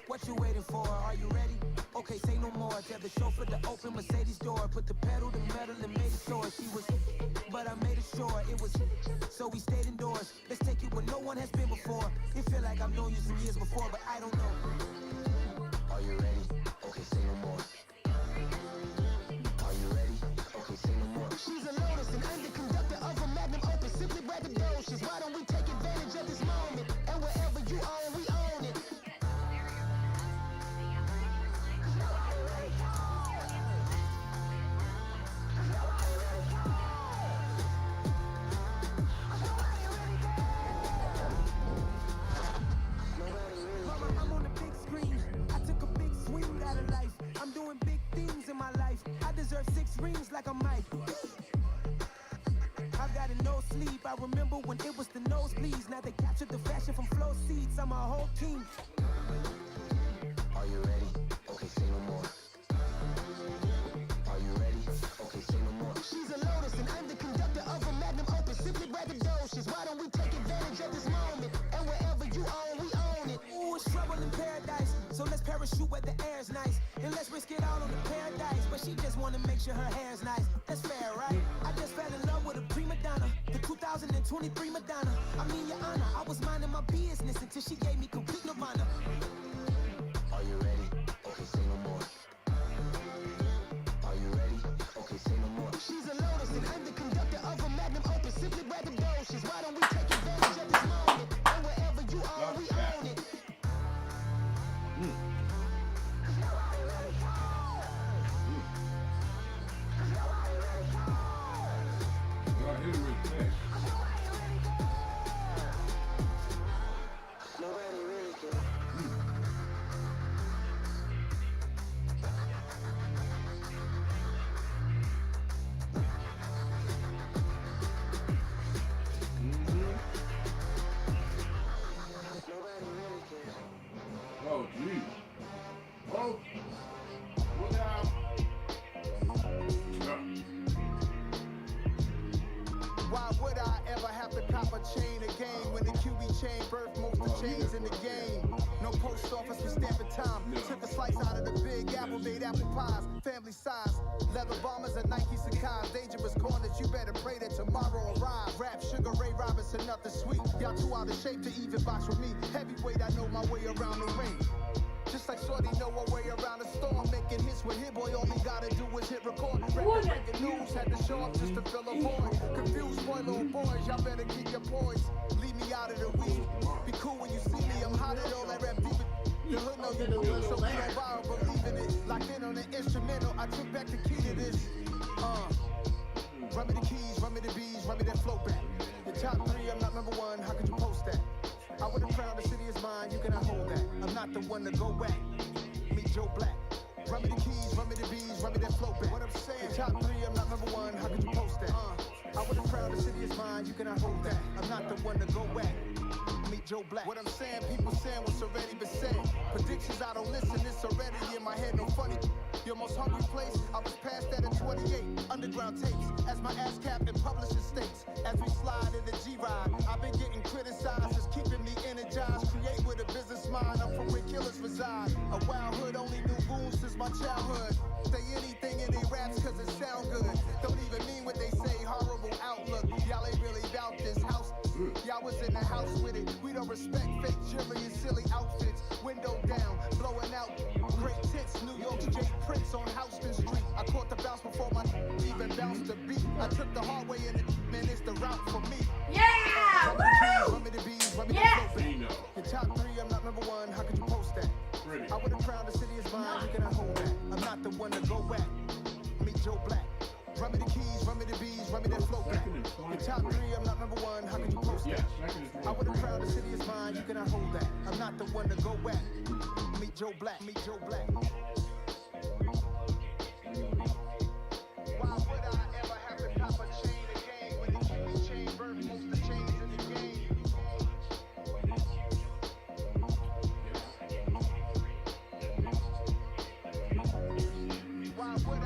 A: What you waiting for? Are you ready? Okay, say no more. Tell the chauffeur to open Mercedes door. Put the pedal to metal and made it sore. She was, but I made it sure it was. So we stayed indoors. Let's take it where no one has been before. It feel like I've known you some years before, but I don't know. Are you ready? Okay, say no more. Are you ready? Okay, say no more. She's a Lotus and I'm the conductor of a Magnum Opus. Simply braggadocious. Why don't we take advantage of this moment? And wherever you own, we own it. Like a mic. I've got a no sleep. I remember when it was the nosebleeds. Now they captured the fashion from flow seats. I'm a whole team. Are you ready? Okay, say no more. Are you ready? Okay, say no more. She's a Lotus and I'm the conductor of a Magnum Opus. Simply braggadocious. Why don't we take advantage of this moment? And wherever you own, we own it. Ooh, it's trouble in paradise. So let's parachute where the air's nice. And let's risk it all on the paradise. But she just wanna make sure her hair's nice. That's fair, right? I just fell in love with a prima donna. The 2002 23 Madonna. I mean, Your Honor, I was minding my business until she gave me complete nirvana. Are you ready? Okay, say no more. Are you ready? Okay, say no more. She's a lotus and I'm the conductor of a magnum opus. Simply braggadocious. Why don't we take advantage of this moment? And wherever you are, we own it.
C: Oh, geez. Oh, look out.
A: Why would I ever have to cop a chain again when the QB chain birthed most of the chains in the game? No post office for stamping time. Took a slice out of the big apple, made apple pies, family size. Leather bombers and Nike Sacai's. Dangerous corners, you better pray that tomorrow arrives. Rap, Sugar Ray Robinson, nothing sweet. Y'all too out of shape to even box with me. Heavyweight, I know my way around the ring. Just like Shorty know her way around the storm. Making hits with Hit Boy, all he gotta do is hit record. Breaking news, had to show up just to fill a void. Confused boy, little boys, y'all better keep your poise. Leave me out of the weed. Be cool when you see me, I'm hot at all that rap deep. The hood know you do, so we don't borrow, believe in it. Locked in on the instrumental, I took back the key to this. Run me the keys, run me the bees, run me that flow back. The top 3, I'm not number 1, how could you post that? I would have crowned the city is mine, you cannot hold that. I'm not the one to go back. Meet Joe Black. Run me the keys, run me the bees, run me that flow back. What I'm saying, top 3, I'm not number 1, how could you post that? I would have crowned the city is mine, you cannot hold that. I'm not the one to go back. Meet Joe Black. What I'm saying, people saying what's already been said. Predictions, I don't listen, it's already in my head, no funny. Your most hungry place, I was past that in 28. Underground tapes, as my ass cap in publishing states. As we slide in the G-Ride, I've been getting criticized, it's keeping me energized. Create with a business mind, I'm from where killers reside. A wild hood, only knew goons since my childhood. Say anything in their raps cause it sound good. Don't even mean what they say, horrible outlook. Y'all ain't really about this house. Y'all was in the house with it. We don't respect fake jewelry and silly outfits. Window down, blowing out great tits. New York's Jake Prince on Houston Street. I caught the bounce before my even bounced the beat. I took the hard way in it, man, it's the route for me.
D: Yeah! Woo!
A: Run me the bees, run me
D: Yes!
A: the flow. Your top 3, I'm not number 1, how could you post that? I would have crowned the city is mine, you cannot hold that. I'm not the one to go back. Meet Joe Black. Run me the keys, run me the bees, run me that flow back. Your top 3, I'm not number 1, how could you post that? I would have crowned the city is mine, you cannot hold that. I'm not the one to go back. Meet Joe Black, meet Joe Black. Why would I ever have to cop a chain again when the QB chain birthed most of the chains in the game? Why would I?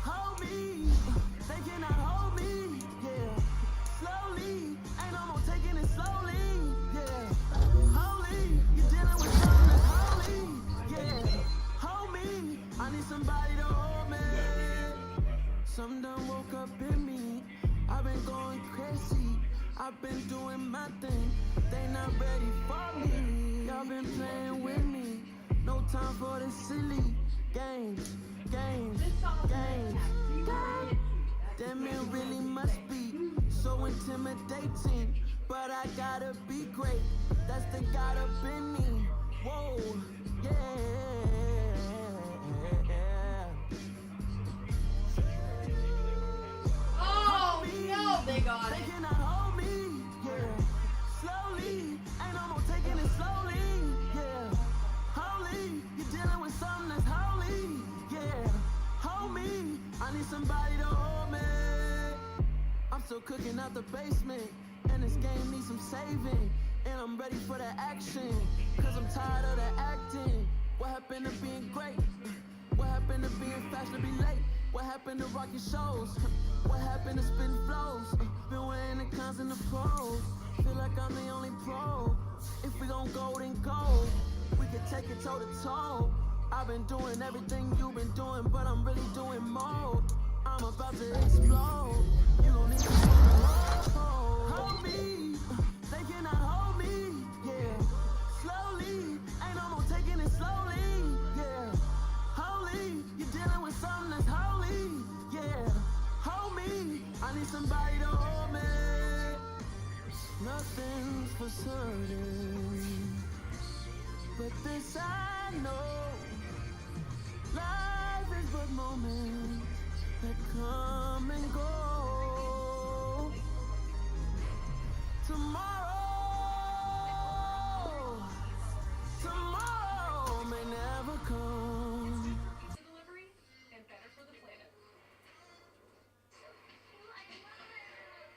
M: Hold me, they cannot hold me, yeah. Slowly, ain't no more taking it slowly, yeah. Holy, you're dealing with something holy, yeah. Hold me, I need somebody to hold me. Something done woke up in me, I've been going crazy, I've been doing my thing, they not ready for me. Y'all been playing with me, no time for the silly games. Games. Damn, it really must be so intimidating. But I gotta be great. That's the God up in me. Whoa, yeah.
D: Oh, no, they got it.
M: They cannot hold me, yeah. Slowly, ain't no more taking it slowly, yeah. Holy, you're dealing with something that's holy, yeah. Hold me, I need somebody to hold me. still cooking out the basement. And this game needs some saving. And I'm ready for the action. Cause I'm tired of the acting. What happened to being great? What happened to being fashionably late? What happened to rocking shows? What happened to spin flows? Been wearing the cons and the pros. Feel like I'm the only pro. If we gon' go, then go. We can take it toe to toe. I've been doing everything you've been doing, but I'm really doing more. I'm about to explode. You gon' need to hold me. They cannot hold me. Yeah. Slowly. Ain't no more taking it slowly. Yeah. Holy. You're dealing with something that's holy. Yeah. Hold me. I need somebody to hold me. Nothing's for certain, but this I know. Life is but moments that come and go.